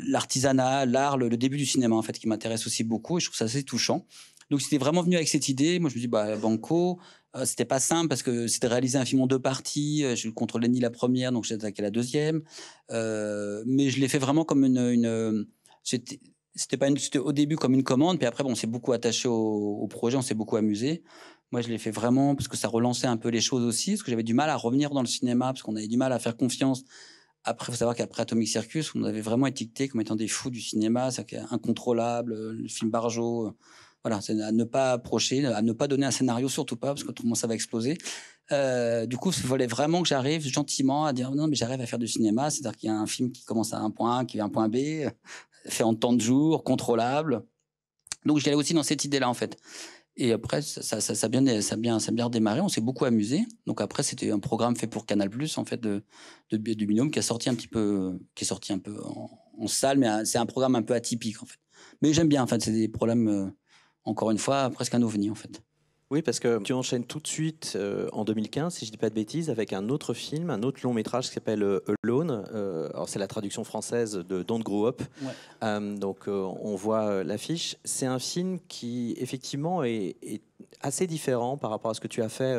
S2: l'artisanat, l'art, le début du cinéma en fait qui m'intéresse aussi beaucoup et je trouve ça assez touchant. Donc c'était vraiment venu avec cette idée. Moi je me dis banco. C'était pas simple parce que c'était réaliser un film en deux parties. Je ne contrôlais ni la première donc j'ai attaqué la deuxième. Mais je l'ai fait vraiment comme c'était au début comme une commande, puis après on s'est beaucoup attaché au projet, on s'est beaucoup amusé. Moi, je l'ai fait vraiment parce que ça relançait un peu les choses aussi, parce que j'avais du mal à revenir dans le cinéma, parce qu'on avait du mal à faire confiance. Après, il faut savoir qu'après Atomic Circus, on avait vraiment étiqueté comme étant des fous du cinéma, c'est-à-dire incontrôlable, le film Barjo. Voilà, c'est à ne pas approcher, à ne pas donner un scénario, surtout pas, parce que autrement ça va exploser. Du coup, il fallait vraiment que j'arrive gentiment à dire non, mais j'arrive à faire du cinéma, c'est-à-dire qu'il y a un film qui commence à un point A, qui va à un point B, fait en temps de jour, contrôlable. Donc, j'allais aussi dans cette idée-là, en fait. Et après, ça a bien redémarré. On s'est beaucoup amusé. Donc après, c'était un programme fait pour Canal+, en fait, du binôme qui est sorti un peu en salle, mais c'est un programme un peu atypique, en fait. Mais j'aime bien, en fait, c'est des problèmes, encore une fois, presque un ovni, en fait.
S1: Oui, parce que tu enchaînes tout de suite en 2015, si je dis pas de bêtises, avec un autre film, un autre long métrage qui s'appelle Alone. Alors c'est la traduction française de Don't Grow Up.
S2: Ouais.
S1: Donc on voit l'affiche. C'est un film qui effectivement est assez différent par rapport à ce que tu as fait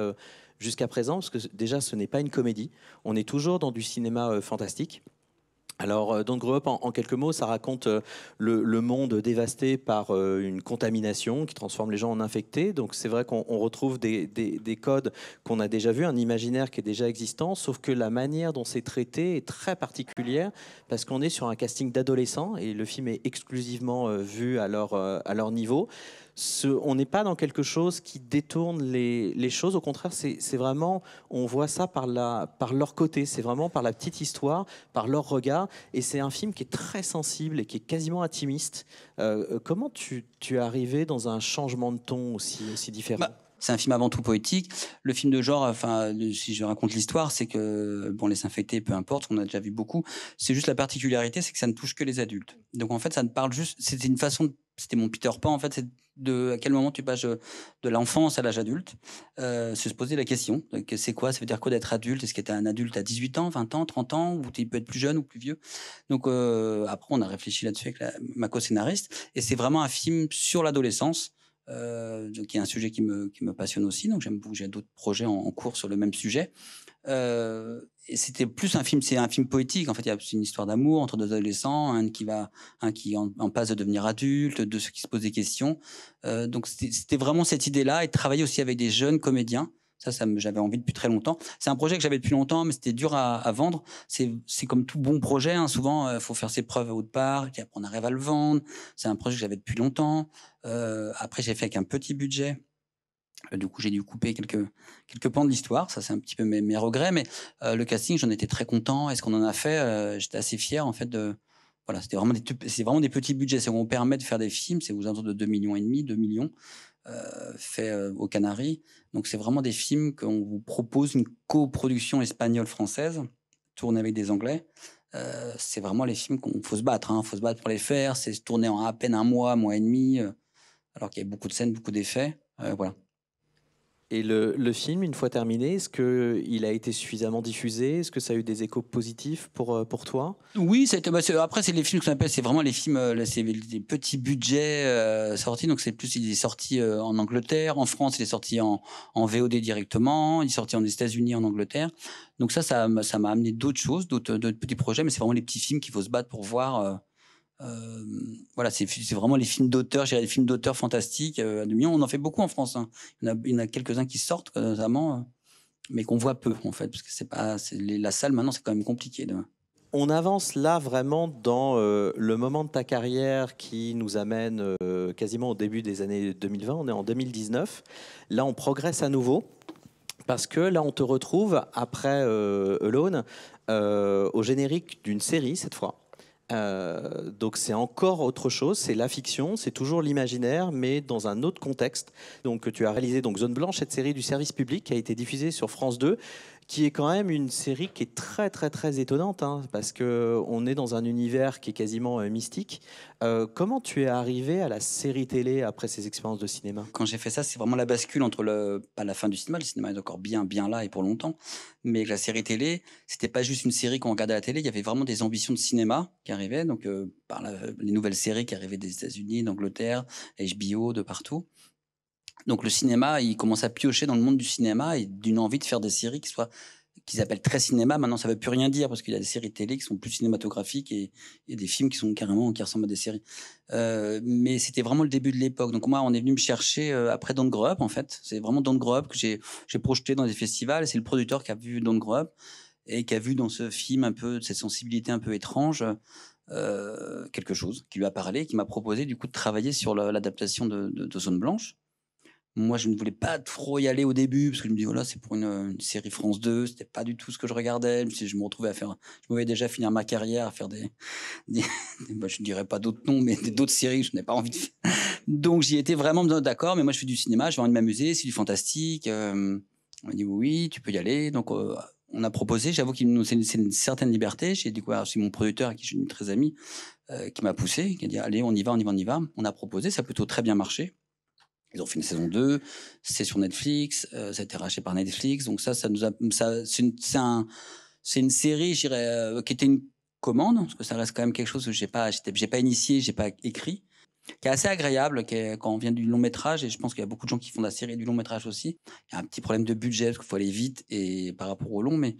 S1: jusqu'à présent, parce que déjà ce n'est pas une comédie. On est toujours dans du cinéma fantastique. Alors, Don't Grow Up, en quelques mots, ça raconte le monde dévasté par une contamination qui transforme les gens en infectés. Donc, c'est vrai qu'on retrouve des codes qu'on a déjà vus, un imaginaire qui est déjà existant, sauf que la manière dont c'est traité est très particulière parce qu'on est sur un casting d'adolescents et le film est exclusivement vu à leur niveau. On n'est pas dans quelque chose qui détourne les choses. Au contraire, c'est vraiment, on voit ça par leur côté. C'est vraiment par la petite histoire, par leur regard. Et c'est un film qui est très sensible et qui est quasiment intimiste. Comment tu es arrivé dans un changement de ton aussi différent?
S2: C'est un film avant tout poétique. Le film de genre, enfin, si je raconte l'histoire, c'est que, bon, les infectés, peu importe, on a déjà vu beaucoup. C'est juste la particularité, c'est que ça ne touche que les adultes. Donc, en fait, ça ne parle juste, c'était une façon, c'était mon Peter Pan, en fait, c'est à quel moment tu passes de l'enfance à l'âge adulte, se poser la question. C'est quoi, ça veut dire quoi d'être adulte? Est-ce que tu es un adulte à 18 ans, 20 ans, 30 ans, ou tu peux être plus jeune ou plus vieux? Donc, après, on a réfléchi là-dessus avec ma co-scénariste, et c'est vraiment un film sur l'adolescence, qui est un sujet qui me passionne aussi. Donc j'aime beaucoup. J'ai d'autres projets en cours sur le même sujet. Et c'était plus un film. C'est un film poétique. En fait, c'est une histoire d'amour entre deux adolescents, un qui en passe de devenir adulte, de ceux qui se posent des questions. Donc c'était vraiment cette idée-là, et de travailler aussi avec des jeunes comédiens. J'avais envie depuis très longtemps. C'est un projet que j'avais depuis longtemps, mais c'était dur à vendre. C'est comme tout bon projet, hein. Souvent, faut faire ses preuves au départ, puis après on arrive à le vendre. C'est un projet que j'avais depuis longtemps. Après, j'ai fait avec un petit budget. Du coup, j'ai dû couper quelques pans de l'histoire. Ça, c'est un petit peu mes regrets. Mais le casting, j'en étais très content. Et ce qu'on en a fait, j'étais assez fier, en fait, de... Voilà, c'est vraiment des petits budgets. C'est où on permet de faire des films. C'est aux alentours de 2,5 millions, 2 millions. Fait aux Canaries. Donc c'est vraiment des films qu'on vous propose, une coproduction espagnole-française, tournée avec des Anglais. C'est vraiment les films qu'on faut se battre, hein. Faut se battre pour les faire. C'est tourné en à peine un mois et demi, alors qu'il y a beaucoup de scènes, beaucoup d'effets. Voilà.
S1: Et le film, une fois terminé, est-ce qu'il a été suffisamment diffusé? Est-ce que ça a eu des échos positifs pour toi?
S2: Oui, après c'est les films qu'on appelle, c'est vraiment les films, c'est des petits budgets sortis. Donc il est sorti en Angleterre, en France il est sorti en VOD directement, il est sorti en États-Unis, en Angleterre. Donc ça m'a amené d'autres choses, d'autres petits projets, mais c'est vraiment les petits films qu'il faut se battre pour voir. Voilà, c'est vraiment les films d'auteur, je dirais les films d'auteur fantastiques à 2 millions. On en fait beaucoup en France, hein. Il y en a quelques-uns qui sortent notamment, mais qu'on voit peu en fait, parce que la salle maintenant c'est quand même compliqué.
S1: On avance là vraiment dans le moment de ta carrière qui nous amène quasiment au début des années 2020. On est en 2019. Là, on progresse à nouveau parce que là, on te retrouve après Alone au générique d'une série cette fois. Donc c'est encore autre chose, c'est la fiction, c'est toujours l'imaginaire, mais dans un autre contexte. Donc tu as réalisé donc Zone Blanche, cette série du service public qui a été diffusée sur France 2, qui est quand même une série qui est très très très étonnante, hein, parce que on est dans un univers qui est quasiment mystique. Comment tu es arrivé à la série télé après ces expériences de cinéma?
S2: Quand j'ai fait ça, c'est vraiment la bascule entre pas la fin du cinéma, le cinéma est encore bien là et pour longtemps, mais la série télé, c'était pas juste une série qu'on regardait à la télé, il y avait vraiment des ambitions de cinéma qui arrivaient, donc par les nouvelles séries qui arrivaient des États-Unis, d'Angleterre, HBO, de partout. Donc le cinéma, il commence à piocher dans le monde du cinéma et d'une envie de faire des séries qu'ils appellent très cinéma. Maintenant, ça veut plus rien dire parce qu'il y a des séries télé qui sont plus cinématographiques et des films qui ressemblent à des séries. Mais c'était vraiment le début de l'époque. Donc moi, on est venu me chercher après Don't Grow Up, en fait. C'est vraiment Don't Grow Up que j'ai projeté dans des festivals. C'est le producteur qui a vu Don't Grow Up et qui a vu dans ce film un peu cette sensibilité un peu étrange quelque chose qui lui a parlé, qui m'a proposé du coup de travailler sur l'adaptation de Zone Blanche. Moi, je ne voulais pas trop y aller au début parce que je me dis voilà, c'est pour une série France 2, c'était pas du tout ce que je regardais. Je me retrouvais je me voyais déjà finir ma carrière à faire je dirais pas d'autres noms, mais d'autres séries que je n'ai pas envie de faire. Donc j'y étais vraiment d'accord, mais moi je fais du cinéma, j'ai envie de m'amuser, c'est du fantastique. On m'a dit oui, tu peux y aller. Donc on a proposé, j'avoue qu'il nous c'est une certaine liberté. J'ai découvert aussi mon producteur, à qui je suis très ami, qui m'a poussé, qui a dit allez, on y va. On a proposé, ça a plutôt très bien marché. Ils ont fait une saison 2, c'est sur Netflix, ça a été racheté par Netflix. Donc ça nous a, ça, c'est une série, je dirais, qui était une commande, parce que ça reste quand même quelque chose que j'ai pas initié, j'ai pas écrit, qui est assez agréable, quand on vient du long métrage, et je pense qu'il y a beaucoup de gens qui font de la série et du long métrage aussi. Il y a un petit problème de budget, parce qu'il faut aller vite et par rapport au long, mais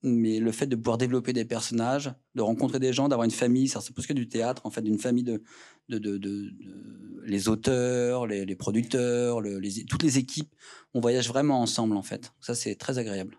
S2: le fait de pouvoir développer des personnages, de rencontrer des gens, d'avoir une famille, ça c'est plus que du théâtre, en fait, d'une famille les auteurs, les producteurs, toutes les équipes, on voyage vraiment ensemble, en fait. Ça, c'est très agréable.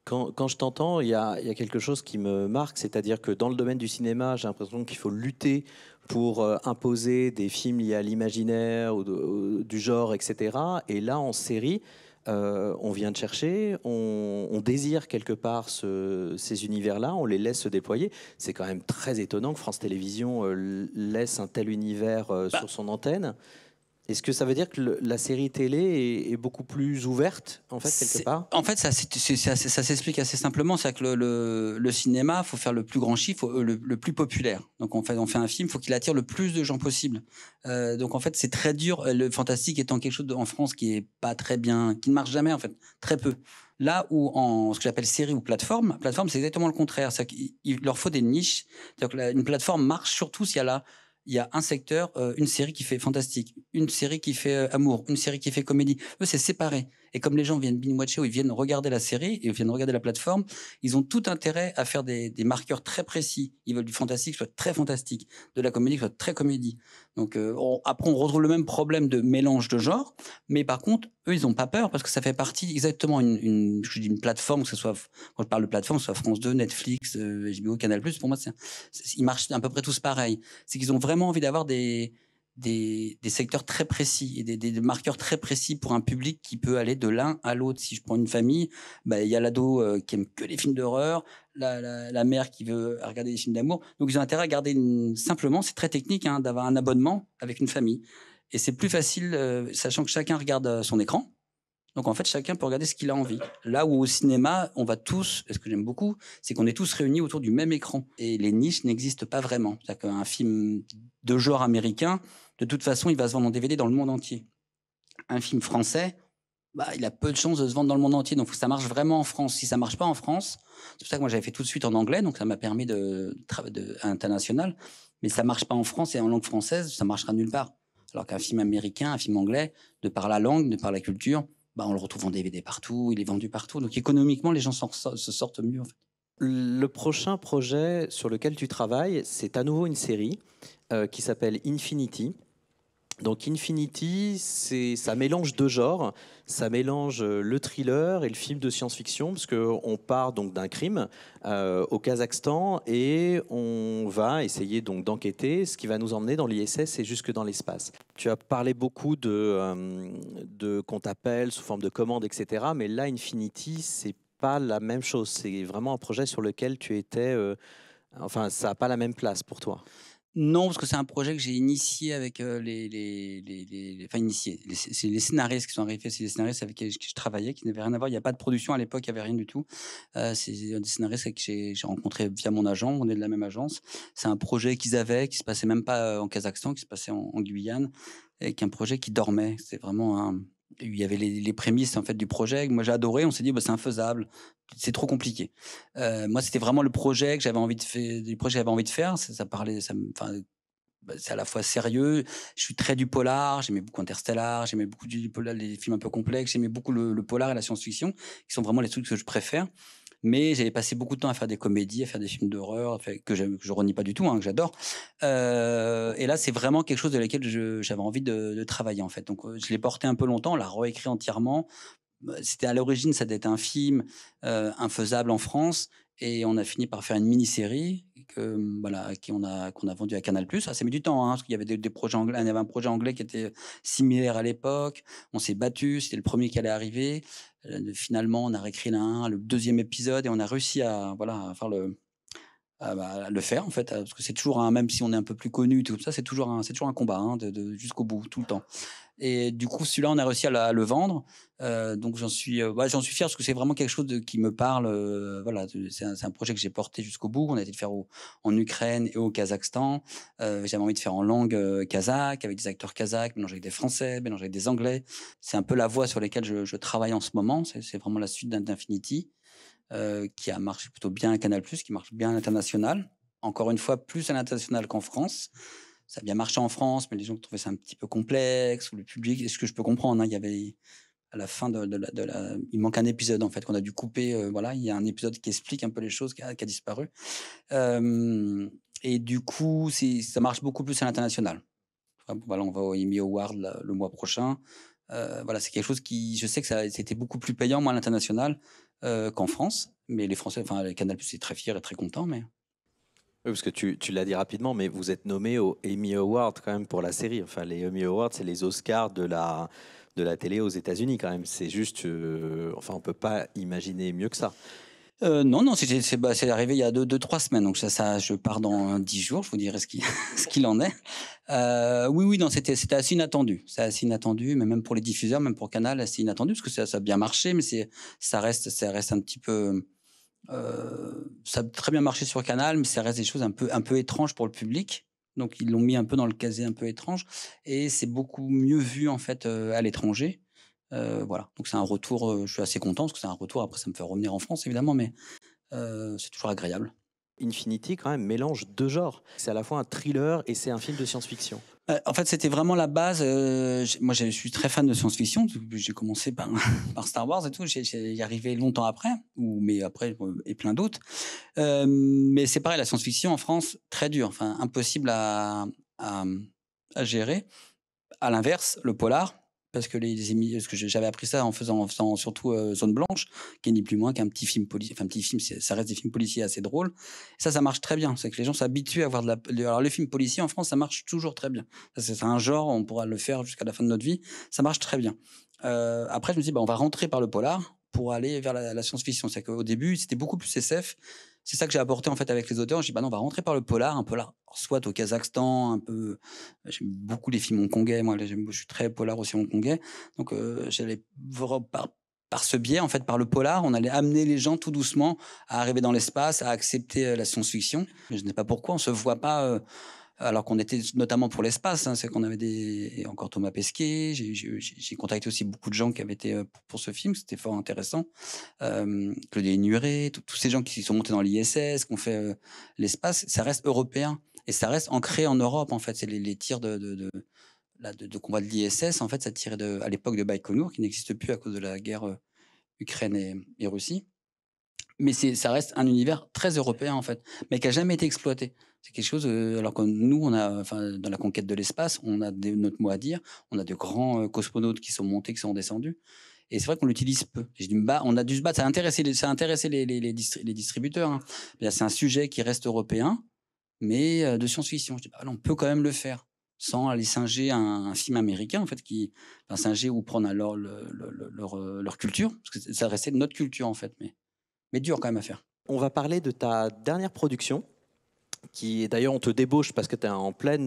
S1: Quand je t'entends, il y a quelque chose qui me marque, c'est-à-dire que dans le domaine du cinéma, j'ai l'impression qu'il faut lutter pour imposer des films liés à l'imaginaire du genre, etc. Et là, en série, on vient de chercher, on désire quelque part ces univers-là, on les laisse se déployer. C'est quand même très étonnant que France Télévisions laisse un tel univers
S2: Bah,
S1: sur son antenne. Est-ce que ça veut dire que la série télé est beaucoup plus ouverte, en fait, quelque part?
S2: En fait, ça s'explique assez simplement. C'est que le cinéma, faut faire le plus grand chiffre, le plus populaire. Donc, on fait un film, faut qu'il attire le plus de gens possible. Donc, en fait, c'est très dur. Le fantastique étant quelque chose en France qui est pas très bien, qui ne marche jamais, en fait, très peu. Là où en ce que j'appelle série ou plateforme, c'est exactement le contraire. C'est qu'il leur faut des niches. C'est-à-dire que une plateforme marche surtout si il y a un secteur, une série qui fait fantastique, une série qui fait amour, une série qui fait comédie. Eux, c'est séparé. Et comme les gens viennent binge-watcher ou ils viennent regarder la série et ils viennent regarder la plateforme, ils ont tout intérêt à faire des marqueurs très précis. Ils veulent du fantastique qui soit très fantastique, de la comédie qui soit très comédie. Donc après, on retrouve le même problème de mélange de genres, mais par contre, eux, ils n'ont pas peur parce que ça fait partie exactement je dis une plateforme, que ce soit, quand je parle de plateforme, que ce soit France 2, Netflix, HBO, Canal+, pour moi, ils marchent à peu près tous pareil. C'est qu'ils ont vraiment envie d'avoir des secteurs très précis et des marqueurs très précis pour un public qui peut aller de l'un à l'autre. Si je prends une famille, bah, il y a l'ado qui aime que les films d'horreur, la mère qui veut regarder des films d'amour. Donc ils ont intérêt à garder simplement, c'est très technique, hein, d'avoir un abonnement avec une famille. Et c'est plus facile, sachant que chacun regarde son écran. Donc en fait, chacun peut regarder ce qu'il a envie. Là où au cinéma, on va tous, et ce que j'aime beaucoup, c'est qu'on est tous réunis autour du même écran. Et les niches n'existent pas vraiment. C'est-à-dire qu'un film de genre américain, de toute façon, il va se vendre en DVD dans le monde entier. Un film français, bah, il a peu de chances de se vendre dans le monde entier. Donc faut que ça marche vraiment en France. Si ça marche pas en France, c'est pour ça que moi j'avais fait tout de suite en anglais, donc ça m'a permis de travailler international. Mais ça marche pas en France et en langue française, ça marchera nulle part. Alors qu'un film américain, un film anglais, de par la langue, de par la culture, bah, on le retrouve en DVD partout, il est vendu partout. Donc économiquement, les gens se sortent mieux, en fait.
S1: Le prochain projet sur lequel tu travailles, c'est à nouveau une série qui s'appelle Infinity. Donc Infinity, ça mélange deux genres. Ça mélange le thriller et le film de science-fiction, parce qu'on part donc d'un crime au Kazakhstan et on va essayer donc d'enquêter, ce qui va nous emmener dans l'ISS et jusque dans l'espace. Tu as parlé beaucoup de qu'on t'appelle sous forme de commande, etc. Mais là, Infinity, c'est pas la même chose. C'est vraiment un projet sur lequel tu étais. Enfin, ça n'a pas la même place pour toi.
S2: Non, parce que c'est un projet que j'ai initié avec enfin initié. C'est les scénaristes qui sont arrivés, c'est les scénaristes avec qui je travaillais, qui n'avaient rien à voir. Il n'y a pas de production à l'époque, il n'y avait rien du tout. C'est des scénaristes avec qui j'ai rencontré via mon agent, on est de la même agence. C'est un projet qu'ils avaient, qui se passait même pas en Kazakhstan, qui se passait en Guyane, et qui est un projet qui dormait. C'est vraiment il y avait les prémices en fait du projet. Moi j'ai adoré. On s'est dit bah, c'est infaisable, c'est trop compliqué. Moi c'était vraiment le projet que j'avais envie de faire, du projet que j'avais envie de faire. Ça parlait, enfin bah, c'est à la fois sérieux. Je suis très du polar. J'aimais beaucoup Interstellar. J'aimais beaucoup du polar, les films un peu complexes. J'aimais beaucoup le polar et la science-fiction, qui sont vraiment les trucs que je préfère. Mais j'avais passé beaucoup de temps à faire des comédies, à faire des films d'horreur, que je renie pas du tout, hein, que j'adore. Et là, c'est vraiment quelque chose de laquelle j'avais envie de travailler, en fait. Donc, je l'ai porté un peu longtemps, on l'a réécrit entièrement. C'était à l'origine, ça devait être un film infaisable en France. Et on a fini par faire une mini-série voilà, qu'on a vendu à Canal+. Ça a mis du temps, hein, parce qu'il y avait des projets anglais. Il y avait un projet anglais qui était similaire à l'époque. On s'est battu, c'était le premier qui allait arriver. Finalement, on a réécrit le deuxième épisode et on a réussi à, voilà, à faire le faire, en fait. Parce que c'est toujours même si on est un peu plus connu, tout ça, c'est toujours un combat, hein, jusqu'au bout, tout le temps. Et du coup, celui-là, on a réussi à le vendre. Donc j'en suis fier parce que c'est vraiment quelque chose qui me parle. Voilà, c'est un projet que j'ai porté jusqu'au bout. On a été le faire en Ukraine et au Kazakhstan. J'avais envie de faire en langue kazakh, avec des acteurs kazakhs, mélangés avec des Français, mélangés avec des Anglais. C'est un peu la voie sur laquelle je travaille en ce moment. C'est vraiment la suite d'Infinity, qui a marché plutôt bien à Canal+, qui marche bien à l'international. Encore une fois, plus à l'international qu'en France. Ça a bien marché en France, mais les gens trouvaient ça un petit peu complexe, ou le public, ce que je peux comprendre, hein, il y avait à la fin il manque un épisode en fait qu'on a dû couper. Voilà, il y a un épisode qui explique un peu les choses qui a disparu. Et du coup, ça marche beaucoup plus à l'international. Enfin, voilà, on va au Emmy Award le mois prochain. Voilà, c'est quelque chose qui, je sais que c'était beaucoup plus payant moi à l'international qu'en France. Mais les Français, enfin, les Canal+, c'est très fier et très content, mais.
S1: Oui, parce que tu l'as dit rapidement, mais vous êtes nommé aux Emmy Awards quand même pour la série. Enfin, les Emmy Awards, c'est les Oscars de la télé aux États-Unis quand même. C'est juste, enfin, on peut pas imaginer mieux que ça.
S2: Non, c'est arrivé il y a 2-3 semaines, donc ça, je pars dans 10 jours, je vous dirai ce qu'il en est. Oui, non, c'était assez inattendu. C'est assez inattendu, mais même pour les diffuseurs, même pour Canal, c'est inattendu, parce que ça a bien marché, mais ça reste un petit peu. Ça a très bien marché sur Canal, mais ça reste des choses un peu étranges pour le public. Donc ils l'ont mis un peu dans le casier un peu étrange, et c'est beaucoup mieux vu en fait à l'étranger. Voilà, donc c'est un retour. Je suis assez content parce que c'est un retour. Après, ça me fait revenir en France évidemment, mais c'est toujours agréable.
S1: Infinity quand même mélange deux genres. C'est à la fois un thriller et c'est un film de science-fiction.
S2: En fait, c'était vraiment la base. Moi, je suis très fan de science-fiction. J'ai commencé par, par Star Wars et tout. J'ai y arrivé longtemps après, mais après, et plein d'autres. Mais c'est pareil, la science-fiction en France, très dur. Enfin, impossible à, à gérer. À l'inverse, le polar, parce que parce que j'avais appris ça en faisant surtout Zone Blanche, qui est ni plus moins qu'un petit film policier. Enfin, un petit film, ça reste des films policiers assez drôles. Ça marche très bien. C'est que les gens s'habituent à voir alors, les films policiers en France, ça marche toujours très bien. C'est un genre, on pourra le faire jusqu'à la fin de notre vie. Ça marche très bien. Après, je me dis, on va rentrer par le polar pour aller vers la science-fiction. C'est qu'au début, c'était beaucoup plus SF. C'est ça que j'ai apporté en fait avec les auteurs. J'ai dit non, on va rentrer par le polar, un polar soit au Kazakhstan, un peu. J'aime beaucoup les films hongkongais. Moi, je suis très polar aussi hongkongais. Donc, j'allais par ce biais, en fait, par le polar, on allait amener les gens tout doucement à arriver dans l'espace, à accepter la science-fiction. Je ne sais pas pourquoi on se voit pas. Alors qu'on était notamment pour l'espace, hein, c'est qu'on avait encore Thomas Pesquet. J'ai contacté aussi beaucoup de gens qui avaient été pour ce film, c'était fort intéressant. Claude Nuret, tous ces gens qui sont montés dans l'ISS, qui ont fait l'espace, ça reste européen et ça reste ancré en Europe en fait. C'est les tirs de combat de l'ISS en fait, ça tirait à l'époque de Baïkonour qui n'existe plus à cause de la guerre Ukraine et Russie. Mais ça reste un univers très européen en fait, mais qui a jamais été exploité. C'est quelque chose, alors que nous, dans la conquête de l'espace, on a notre mot à dire. On a de grands cosmonautes qui sont montés, qui sont descendus. Et c'est vrai qu'on l'utilise peu. J'ai dit, on a dû se battre. Ça a intéressé les distributeurs. Hein. C'est un sujet qui reste européen, mais de science-fiction. Je dis, on peut quand même le faire sans aller singer un film américain, en fait, singer ou prendre leur culture, parce que ça restait notre culture, en fait, mais dur quand même à faire.
S1: On va parler de ta dernière production, qui d'ailleurs on te débauche parce que tu es en plein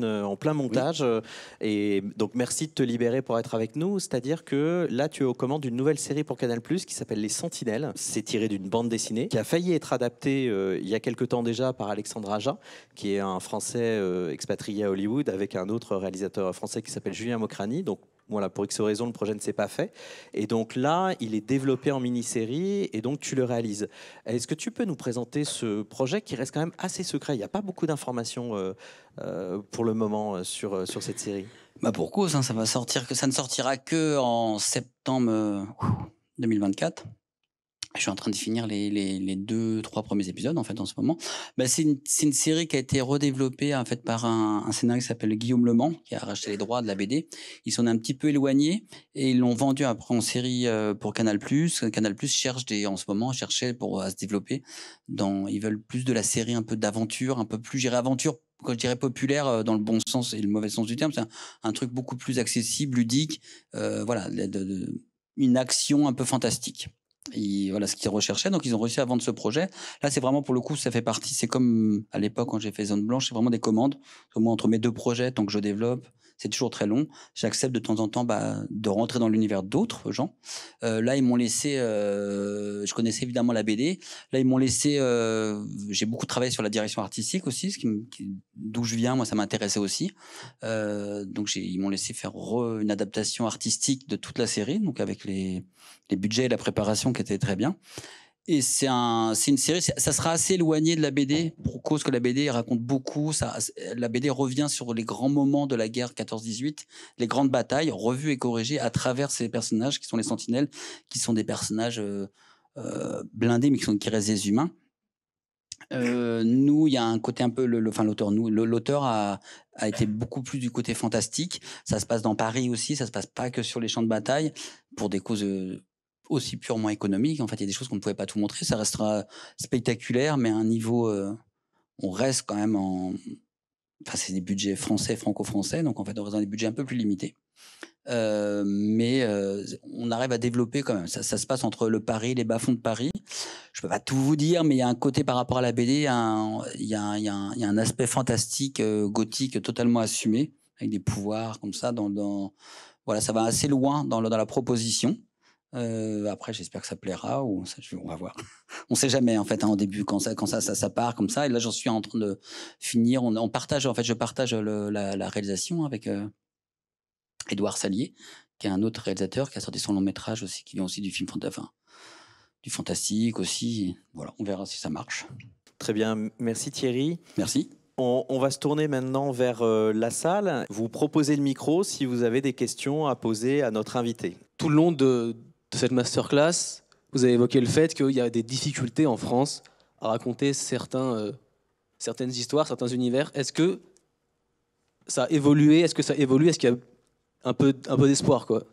S1: montage. Oui. Et donc merci de te libérer pour être avec nous. C'est-à-dire que là tu es aux commandes d'une nouvelle série pour Canal+, qui s'appelle Les Sentinelles. C'est tiré d'une bande dessinée qui a failli être adaptée il y a quelque temps déjà par Alexandre Aja, qui est un Français expatrié à Hollywood, avec un autre réalisateur français qui s'appelle Julien Mocrani. Donc voilà, pour X raisons, le projet ne s'est pas fait. Et donc là, il est développé en mini-série et donc tu le réalises. Est-ce que tu peux nous présenter ce projet qui reste quand même assez secret? Il n'y a pas beaucoup d'informations pour le moment sur cette série.
S2: Pour cause, hein, ça ne sortira que en septembre 2024. Je suis en train de finir les 2-3 premiers épisodes en fait en ce moment. C'est une série qui a été redéveloppée en fait par un scénariste qui s'appelle Guillaume Lemans, qui a racheté les droits de la BD. Ils s'en est un petit peu éloignés et ils l'ont vendu après en série pour Canal+. Canal+ cherchait pour se développer. Ils veulent plus de la série, un peu d'aventure, un peu plus aventure, quand je dirais populaire dans le bon sens et le mauvais sens du terme. C'est un truc beaucoup plus accessible, ludique, voilà, une action un peu fantastique. Et voilà ce qu'ils recherchaient, donc ils ont réussi à vendre ce projet. Là, c'est vraiment pour le coup, ça fait partie. C'est comme à l'époque quand j'ai fait Zone Blanche, c'est vraiment des commandes. Moi, entre mes deux projets, tant que je développe, c'est toujours très long. J'accepte de temps en temps de rentrer dans l'univers d'autres gens. Là, ils m'ont laissé, je connaissais évidemment la BD. Là, ils m'ont laissé, j'ai beaucoup travaillé sur la direction artistique aussi, d'où je viens, moi, ça m'intéressait aussi. Donc, ils m'ont laissé faire une adaptation artistique de toute la série, donc avec les budgets et la préparation qui étaient très bien. Et c'est une série, ça sera assez éloigné de la BD, pour cause que la BD raconte beaucoup. La BD revient sur les grands moments de la guerre 14-18, les grandes batailles, revues et corrigées à travers ces personnages qui sont les Sentinelles, qui sont des personnages blindés, mais qui restent des humains. Nous, il y a un côté un peu, l'auteur a été beaucoup plus du côté fantastique. Ça se passe dans Paris aussi, ça se passe pas que sur les champs de bataille, pour des causes aussi purement économiques. En fait, il y a des choses qu'on ne pouvait pas tout montrer. Ça restera spectaculaire, mais à un niveau, on reste quand même enfin, c'est des budgets français, franco-français, donc en fait, on reste dans des budgets un peu plus limités. Mais on arrive à développer quand même. Ça se passe entre le Paris, les bas-fonds de Paris. Je peux pas tout vous dire, mais il y a un côté par rapport à la BD, il y a un aspect fantastique, gothique totalement assumé, avec des pouvoirs comme ça. Voilà, ça va assez loin dans la proposition. Après, j'espère que ça plaira, on va voir. On sait jamais en fait, au début quand ça part comme ça. Et là, j'en suis en train de finir. On partage, en fait, je partage la réalisation avec Édouard Salier, qui est un autre réalisateur qui a sorti son long métrage aussi, qui vient aussi du film du fantastique aussi. Voilà, on verra si ça marche.
S1: Très bien, merci Thierry.
S2: Merci.
S1: On va se tourner maintenant vers la salle. Vous proposez le micro si vous avez des questions à poser à notre invité.
S3: Tout le long de cette masterclass, vous avez évoqué le fait qu'il y a des difficultés en France à raconter certaines histoires, certains univers. Est-ce que ça a évolué ? Est-ce qu'il y a un peu d'espoir, quoi?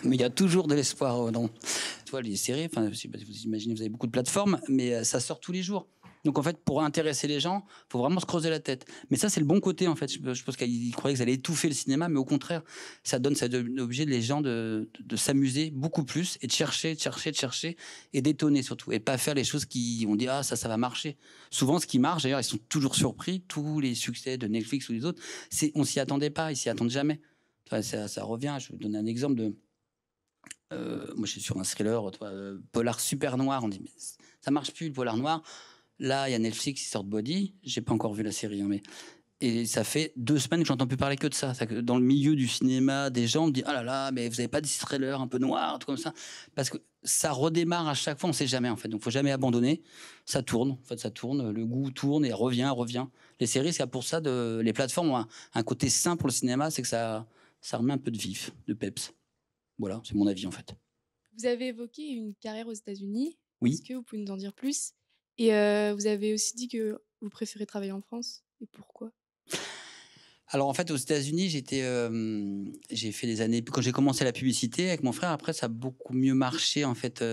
S2: Mais il y a toujours de l'espoir dans, tu vois, les séries. Enfin, vous imaginez, vous avez beaucoup de plateformes, mais ça sort tous les jours. Donc en fait, pour intéresser les gens, faut vraiment se creuser la tête. Mais ça, c'est le bon côté en fait. Je pense qu'ils croyaient que ça allait étouffer le cinéma, mais au contraire, ça donne obligé les gens de s'amuser beaucoup plus et de chercher et d'étonner surtout, et pas faire les choses qui on dit ah ça va marcher. Souvent, ce qui marche, d'ailleurs, ils sont toujours surpris. Tous les succès de Netflix ou les autres, on s'y attendait pas, ils s'y attendent jamais. Enfin, ça revient. Je vais vous donner un exemple de. Moi, je suis sur un thriller, polar super noir. On dit mais ça marche plus le polar noir. Là, il y a Netflix qui sort de Body. J'ai pas encore vu la série, hein, mais et ça fait 2 semaines que j'entends plus parler que de ça. Dans le milieu du cinéma, des gens me disent ah là là, mais vous avez pas dit ce trailer un peu noir, tout comme ça, parce que ça redémarre à chaque fois. On sait jamais en fait, donc faut jamais abandonner. Ça tourne, en fait, ça tourne. Le goût tourne et revient. Les séries, c'est pour ça les plateformes ont un côté sain pour le cinéma, c'est que ça remet un peu de vif, de peps. Voilà, c'est mon avis en fait.
S4: Vous avez évoqué une carrière aux États-Unis.
S2: Oui.
S4: Est-ce que vous pouvez nous en dire plus ? Et vous avez aussi dit que vous préférez travailler en France. Et pourquoi ?
S2: Alors en fait, aux États-Unis, j'ai fait des années. Quand j'ai commencé la publicité avec mon frère, après ça a beaucoup mieux marché. En fait,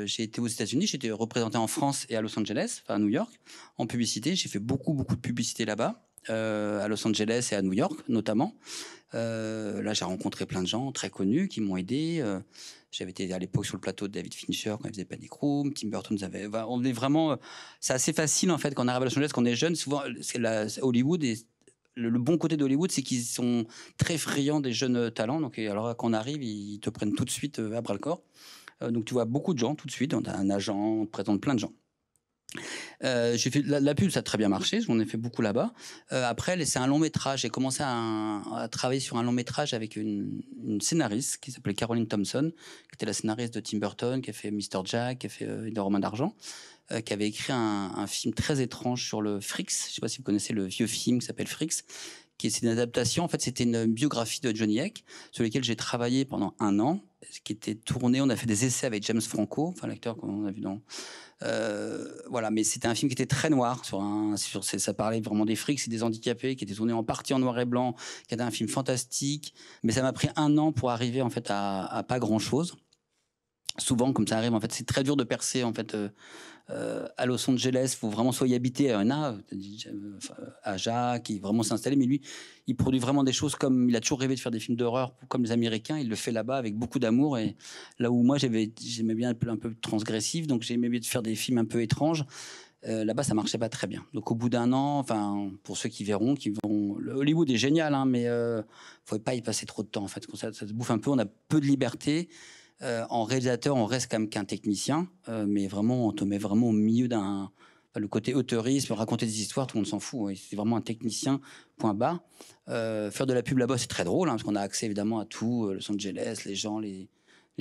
S2: j'ai été aux États-Unis, j'étais représenté en France et à Los Angeles, enfin à New York, en publicité. J'ai fait beaucoup de publicité là-bas, à Los Angeles et à New York notamment. Là, j'ai rencontré plein de gens très connus qui m'ont aidé. J'avais été à l'époque sur le plateau de David Fincher quand il faisait Panic Room. Tim Burton on est vraiment. C'est assez facile en fait quand on arrive à Los Angeles, quand on est jeune. Souvent, c'est Hollywood et le bon côté d'Hollywood, c'est qu'ils sont très friands des jeunes talents. Donc, alors quand on arrive, ils te prennent tout de suite à bras le corps. Donc, tu vois beaucoup de gens tout de suite. On a un agent, on te présente plein de gens. J'ai fait la pub, ça a très bien marché, j'en ai fait beaucoup là-bas. Après, c'est un long métrage. J'ai commencé à travailler sur un long métrage avec une scénariste qui s'appelait Caroline Thompson, qui était la scénariste de Tim Burton, qui a fait Mr. Jack, qui a fait Des Romains d'argent, qui avait écrit un film très étrange sur le Fricks. Je ne sais pas si vous connaissez le vieux film qui s'appelle Fricks, qui est une adaptation. En fait, c'était une biographie de Johnny Eck, sur lequel j'ai travaillé pendant 1 an, qui était tourné. On a fait des essais avec James Franco, enfin l'acteur qu'on a vu dans. Voilà, mais c'était un film qui était très noir. Ça parlait vraiment des frics et des handicapés, qui était tourné en partie en noir et blanc, qui était un film fantastique. Mais ça m'a pris 1 an pour arriver en fait à pas grand chose. Souvent, comme ça arrive, en fait, c'est très dur de percer en fait. À Los Angeles, faut vraiment soit y habiter. Aja qui vraiment s'installer, mais lui, il produit vraiment des choses comme il a toujours rêvé de faire des films d'horreur comme les Américains. Il le fait là-bas avec beaucoup d'amour. Et là où moi j'aimais bien un peu transgressif, donc j'aimais bien de faire des films un peu étranges. Là-bas, ça marchait pas très bien. Donc, au bout d'un an, enfin, pour ceux qui verront, Hollywood est génial, hein, mais faut pas y passer trop de temps. En fait, ça se bouffe un peu. On a peu de liberté. En réalisateur, on reste quand même qu'un technicien, mais vraiment, on te met vraiment au milieu d'un. Enfin, le côté auteurisme, raconter des histoires, tout le monde s'en fout. Ouais. C'est vraiment un technicien, point barre. Faire de la pub là-bas, c'est très drôle, hein, parce qu'on a accès évidemment à tout, Los Angeles, les gens, les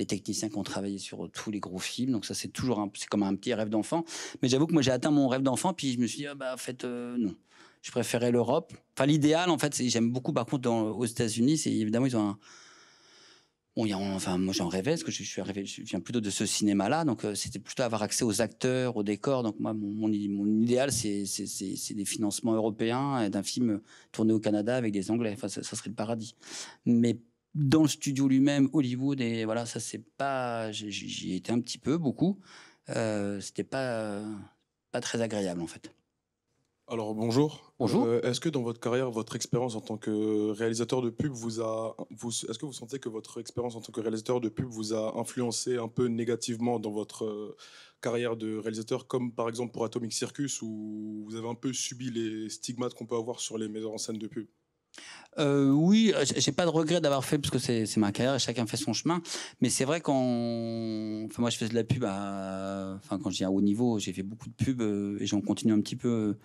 S2: techniciens qui ont travaillé sur tous les gros films. Donc ça, c'est toujours c'est comme un petit rêve d'enfant. Mais j'avoue que moi, j'ai atteint mon rêve d'enfant, puis je me suis dit, en fait, non. Je préférais l'Europe. Enfin, l'idéal, en fait, j'aime beaucoup, par contre, aux États-Unis, c'est évidemment, ils ont un. Bon, enfin, moi, j'en rêvais, parce que je viens plutôt de ce cinéma-là, donc c'était plutôt avoir accès aux acteurs, aux décors. Donc moi, mon idéal, c'est des financements européens d'un film tourné au Canada avec des Anglais. Enfin, ça serait le paradis. Mais dans le studio lui-même, Hollywood, et voilà, ça c'est pas. J'y étais un petit peu, beaucoup. C'était pas très agréable en fait.
S5: Alors bonjour.
S2: Bonjour.
S5: Est-ce que dans votre carrière, votre expérience en tant que réalisateur de pub est-ce que vous sentez que votre expérience en tant que réalisateur de pub vous a influencé un peu négativement dans votre carrière de réalisateur, comme par exemple pour Atomic Circus, où vous avez un peu subi les stigmates qu'on peut avoir sur les metteurs en scène de pub?
S2: Oui, j'ai pas de regret d'avoir fait, parce que c'est ma carrière et chacun fait son chemin. Mais c'est vrai enfin, moi je faisais de la pub enfin, quand je dis à haut niveau, j'ai fait beaucoup de pubs et j'en continue un petit peu.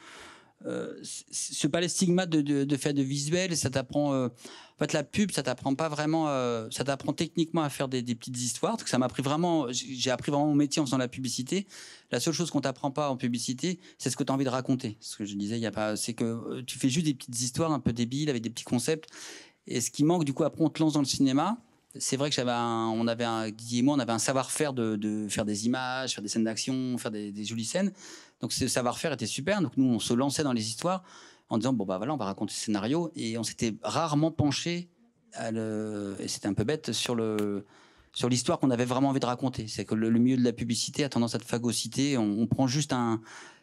S2: C'est pas les stigmates de faire de visuel, ça t'apprend. En fait, la pub, ça t'apprend pas vraiment. Ça t'apprend techniquement à faire des petites histoires. Donc ça m'a appris vraiment. J'ai appris vraiment mon métier en faisant la publicité. La seule chose qu'on t'apprend pas en publicité, c'est ce que tu as envie de raconter. Ce que je disais, c'est que tu fais juste des petites histoires un peu débiles avec des petits concepts. Et ce qui manque, du coup, après, on te lance dans le cinéma. C'est vrai que Guy et moi, on avait un savoir-faire de faire des images, faire des scènes d'action, faire des jolies scènes. Donc ce savoir-faire était super. Donc nous, on se lançait dans les histoires en disant, bon, bah voilà, on va raconter ce scénario. Et on s'était rarement penché, et c'était un peu bête, sur l'histoire qu'on avait vraiment envie de raconter. C'est que le milieu de la publicité a tendance à te phagocyter. On prend juste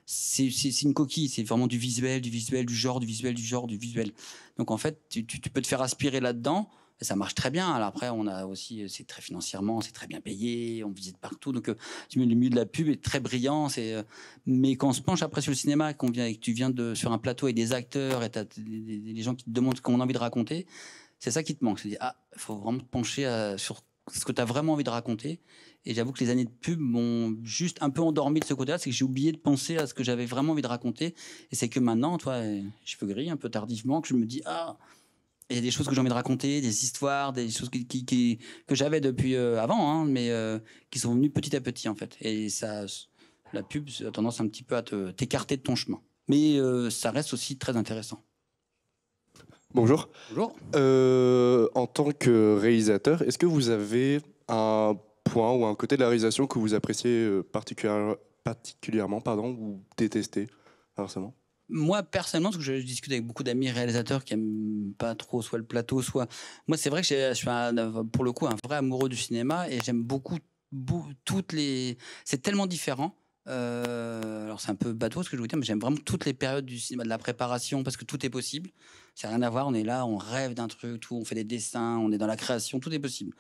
S2: c'est une coquille, c'est vraiment du visuel, du genre, du visuel. Donc en fait, tu peux te faire aspirer là-dedans. Et ça marche très bien. Alors après, on a aussi, c'est très financièrement, c'est très bien payé, on visite partout. Donc, le milieu de la pub est très brillant. Mais quand on se penche après sur le cinéma, que tu viens sur un plateau avec des acteurs et t'as les gens qui te demandent ce qu'on a envie de raconter, c'est ça qui te manque. C'est-à-dire, il faut vraiment te pencher sur ce que tu as vraiment envie de raconter. Et j'avoue que les années de pub m'ont juste un peu endormi de ce côté-là. C'est que j'ai oublié de penser à ce que j'avais vraiment envie de raconter. Et c'est que maintenant, cheveux gris, un peu tardivement, que je me dis, il y a des choses que j'ai envie de raconter, des histoires, des choses que j'avais depuis avant, hein, mais qui sont venues petit à petit, en fait. Et ça, la pub a tendance un petit peu à t'écarter de ton chemin. Mais ça reste aussi très intéressant.
S6: Bonjour.
S2: Bonjour.
S6: En tant que réalisateur, est-ce que vous avez un point ou un côté de la réalisation que vous appréciez particulièrement ou détestez, forcément?
S2: Moi, personnellement, parce que je discute avec beaucoup d'amis réalisateurs qui n'aiment pas trop soit le plateau, soit... Moi, c'est vrai que je suis pour le coup un vrai amoureux du cinéma et j'aime beaucoup toutes les... C'est tellement différent. Alors, c'est un peu bateau ce que je vous dis, mais j'aime vraiment toutes les périodes du cinéma, de la préparation, parce que tout est possible. C'est rien à voir, on est là, on rêve d'un truc, tout, on fait des dessins, on est dans la création, tout est possible.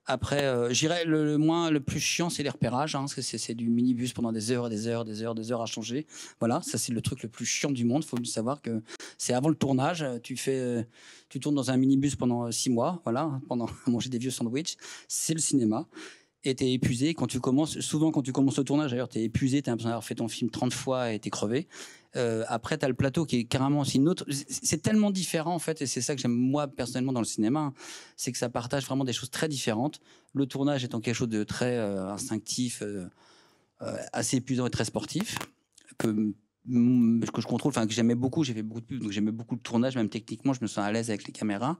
S2: Après, j'irais le plus chiant, c'est les repérages, hein, parce que c'est du minibus pendant des heures et des heures, des heures, des heures à changer. Voilà, ça c'est le truc le plus chiant du monde. Il faut savoir que c'est avant le tournage. Tu tournes dans un minibus pendant 6 mois, voilà, pendant à manger des vieux sandwichs. C'est le cinéma. Et t'es épuisé. Souvent quand tu commences le tournage, d'ailleurs, t'es épuisé, t'as l'impression d'avoir fait ton film 30 fois et t'es crevé. Après, t'as le plateau qui est carrément aussi une autre. C'est tellement différent, en fait, et c'est ça que j'aime, moi, personnellement, dans le cinéma, hein, c'est que ça partage vraiment des choses très différentes. Le tournage étant quelque chose de très instinctif, assez épuisant et très sportif, que je contrôle, enfin, que j'aimais beaucoup. J'ai fait beaucoup de pubs, donc j'aimais beaucoup le tournage, même techniquement, je me sens à l'aise avec les caméras.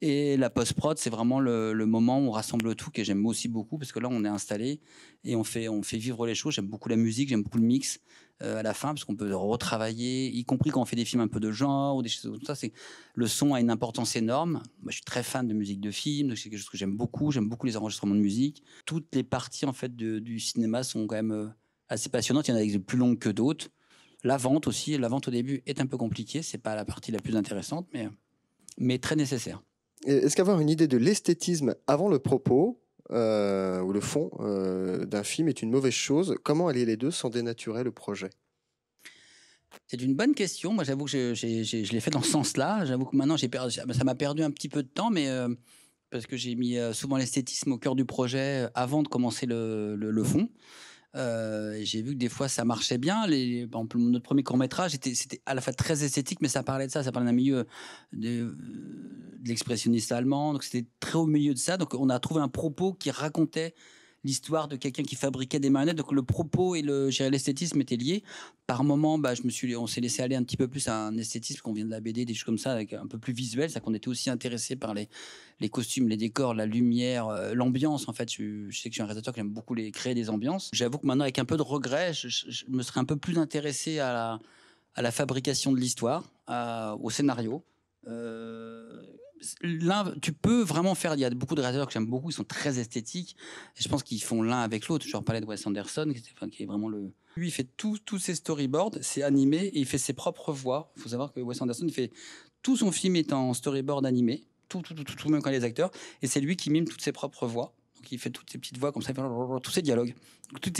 S2: Et la post-prod, c'est vraiment le moment où on rassemble tout, que j'aime aussi beaucoup, parce que là, on est installé et on fait vivre les choses. J'aime beaucoup la musique, j'aime beaucoup le mix à la fin, parce qu'on peut retravailler, y compris quand on fait des films un peu de genre ou des choses comme ça. Le son a une importance énorme. Moi, je suis très fan de musique de film, donc c'est quelque chose que j'aime beaucoup. J'aime beaucoup les enregistrements de musique. Toutes les parties en fait du cinéma sont quand même assez passionnantes. Il y en a des plus longues que d'autres. La vente aussi. La vente au début est un peu compliquée. C'est pas la partie la plus intéressante, mais très nécessaire.
S6: Est-ce qu'avoir une idée de l'esthétisme avant le propos ou le fond d'un film est une mauvaise chose? Comment allier les deux sans dénaturer le projet?
S2: C'est une bonne question. Moi, j'avoue que je l'ai fait dans ce sens-là. J'avoue que maintenant, ça m'a perdu un petit peu de temps, mais parce que j'ai mis souvent l'esthétisme au cœur du projet avant de commencer le fond. Et j'ai vu que des fois, ça marchait bien. Par exemple, notre premier court-métrage, c'était à la fois très esthétique, mais ça parlait de ça. Ça parlait d'un milieu de l'expressionniste allemand. Donc, c'était très au milieu de ça. Donc, on a trouvé un propos qui racontait l'histoire de quelqu'un qui fabriquait des marionnettes. Donc le propos et l'esthétisme étaient liés. Par moment, on s'est laissé aller un petit peu plus à un esthétisme qu'on vient de la BD, des choses comme ça, avec un peu plus visuel. C'est qu'on était aussi intéressé par les costumes, les décors, la lumière, l'ambiance. En fait, je sais que je suis un réalisateur qui aime beaucoup créer des ambiances. J'avoue que maintenant, avec un peu de regret, je me serais un peu plus intéressé à la fabrication de l'histoire, au scénario. L'un, tu peux vraiment faire. Il y a beaucoup de réalisateurs que j'aime beaucoup, ils sont très esthétiques. Et je pense qu'ils font l'un avec l'autre. Je parlais de Wes Anderson, qui est vraiment le. Lui, il fait tous ses storyboards, c'est animé et il fait ses propres voix. Il faut savoir que Wes Anderson, il fait tout son film est en storyboard animé, tout même quand les acteurs, et c'est lui qui mime toutes ses propres voix. Donc il fait toutes ses petites voix comme ça, tous ses dialogues.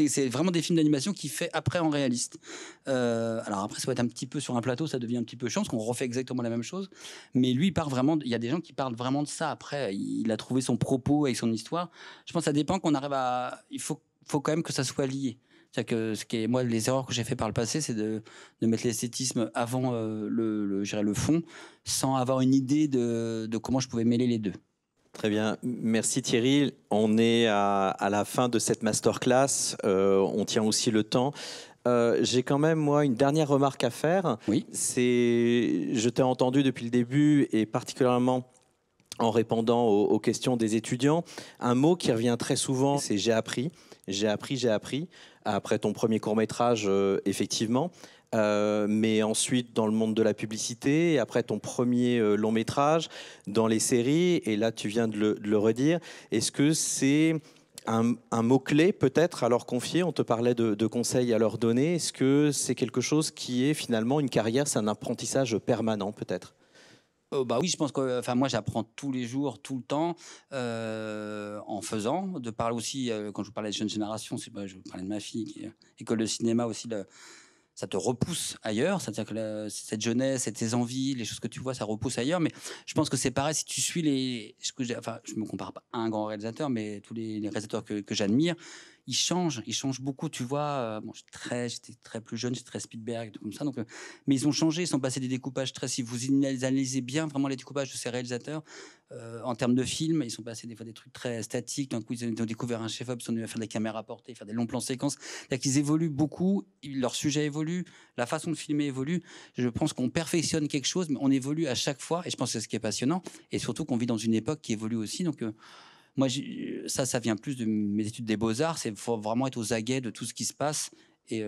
S2: C'est vraiment des films d'animation qu'il fait après en réaliste. Alors après, ça va être un petit peu sur un plateau, ça devient un petit peu chiant parce qu'on refait exactement la même chose. Mais lui, il part vraiment. Il y a des gens qui parlent vraiment de ça. Après, il a trouvé son propos avec son histoire. Je pense que ça dépend qu'on arrive à. Il faut quand même que ça soit lié. C'est-à-dire que moi, les erreurs que j'ai fait par le passé, c'est de mettre l'esthétisme avant le fond, sans avoir une idée de comment je pouvais mêler les deux.
S1: Très bien, merci Thierry. On est à la fin de cette masterclass, on tient aussi le temps. J'ai quand même, moi, une dernière remarque à faire.
S2: Oui.
S1: Je t'ai entendu depuis le début, et particulièrement en répondant aux questions des étudiants. Un mot qui revient très souvent, c'est « j'ai appris ». J'ai appris. Après ton premier court-métrage, effectivement. Mais ensuite dans le monde de la publicité, et après ton premier long métrage, dans les séries, et là tu viens de le redire. Est-ce que c'est un mot-clé peut-être à leur confier? On te parlait de conseils à leur donner. Est-ce que c'est quelque chose qui est finalement une carrière, c'est un apprentissage permanent peut-être?
S2: Oui, je pense que moi j'apprends tous les jours, tout le temps, en faisant. De parler aussi, quand je vous parlais de jeune génération, je vous parlais de ma fille qui est école de cinéma aussi. Ça te repousse ailleurs, c'est-à-dire que cette jeunesse et tes envies, les choses que tu vois, ça repousse ailleurs. Mais je pense que c'est pareil si tu suis je me compare pas à un grand réalisateur, mais tous les réalisateurs que j'admire, ils changent beaucoup. Tu vois, j'étais très plus jeune, j'étais très Spielberg, tout comme ça. Donc, mais ils ont changé, ils sont passés des découpages très. Si vous analysez bien vraiment les découpages de ces réalisateurs, en termes de films, ils sont passés des fois des trucs très statiques. D'un coup, ils ont découvert un chef-op, ils sont venus à faire des caméras portées, faire des longs plans séquences. C'est-à-dire qu'ils évoluent beaucoup, leur sujet évolue, la façon de filmer évolue. Je pense qu'on perfectionne quelque chose, mais on évolue à chaque fois. Et je pense que c'est ce qui est passionnant. Et surtout qu'on vit dans une époque qui évolue aussi. Donc, moi, ça vient plus de mes études des Beaux-Arts. Il faut vraiment être aux aguets de tout ce qui se passe et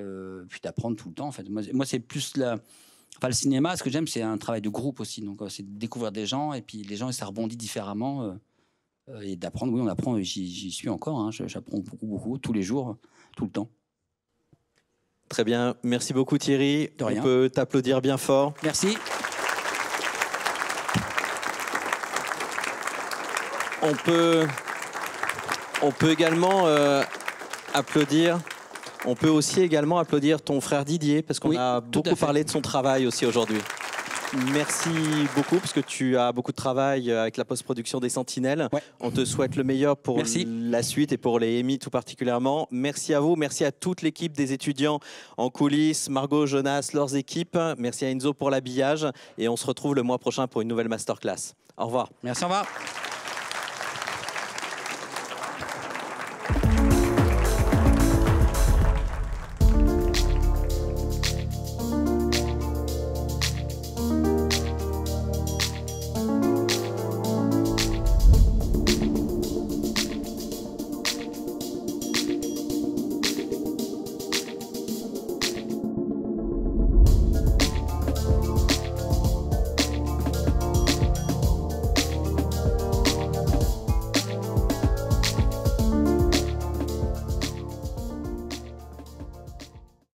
S2: puis d'apprendre tout le temps. En fait, moi c'est plus le cinéma. Ce que j'aime, c'est un travail de groupe aussi. Donc, c'est de découvrir des gens et puis les gens, ça rebondit différemment et d'apprendre. Oui, on apprend. J'y suis encore. Hein, j'apprends beaucoup, tous les jours, tout le temps.
S1: Très bien. Merci beaucoup, Thierry.
S2: De rien.
S1: On peut t'applaudir bien fort.
S2: Merci.
S1: On peut également applaudir. On peut aussi également applaudir ton frère Didier, parce qu'on a beaucoup parlé de son travail aussi aujourd'hui. Merci beaucoup, parce que tu as beaucoup de travail avec la post-production des Sentinelles. Ouais. On te souhaite le meilleur pour la suite et pour les Emmy tout particulièrement. Merci à vous, merci à toute l'équipe des étudiants en coulisses, Margot, Jonas, leurs équipes. Merci à Enzo pour l'habillage. Et on se retrouve le mois prochain pour une nouvelle masterclass. Au revoir.
S2: Merci, au revoir.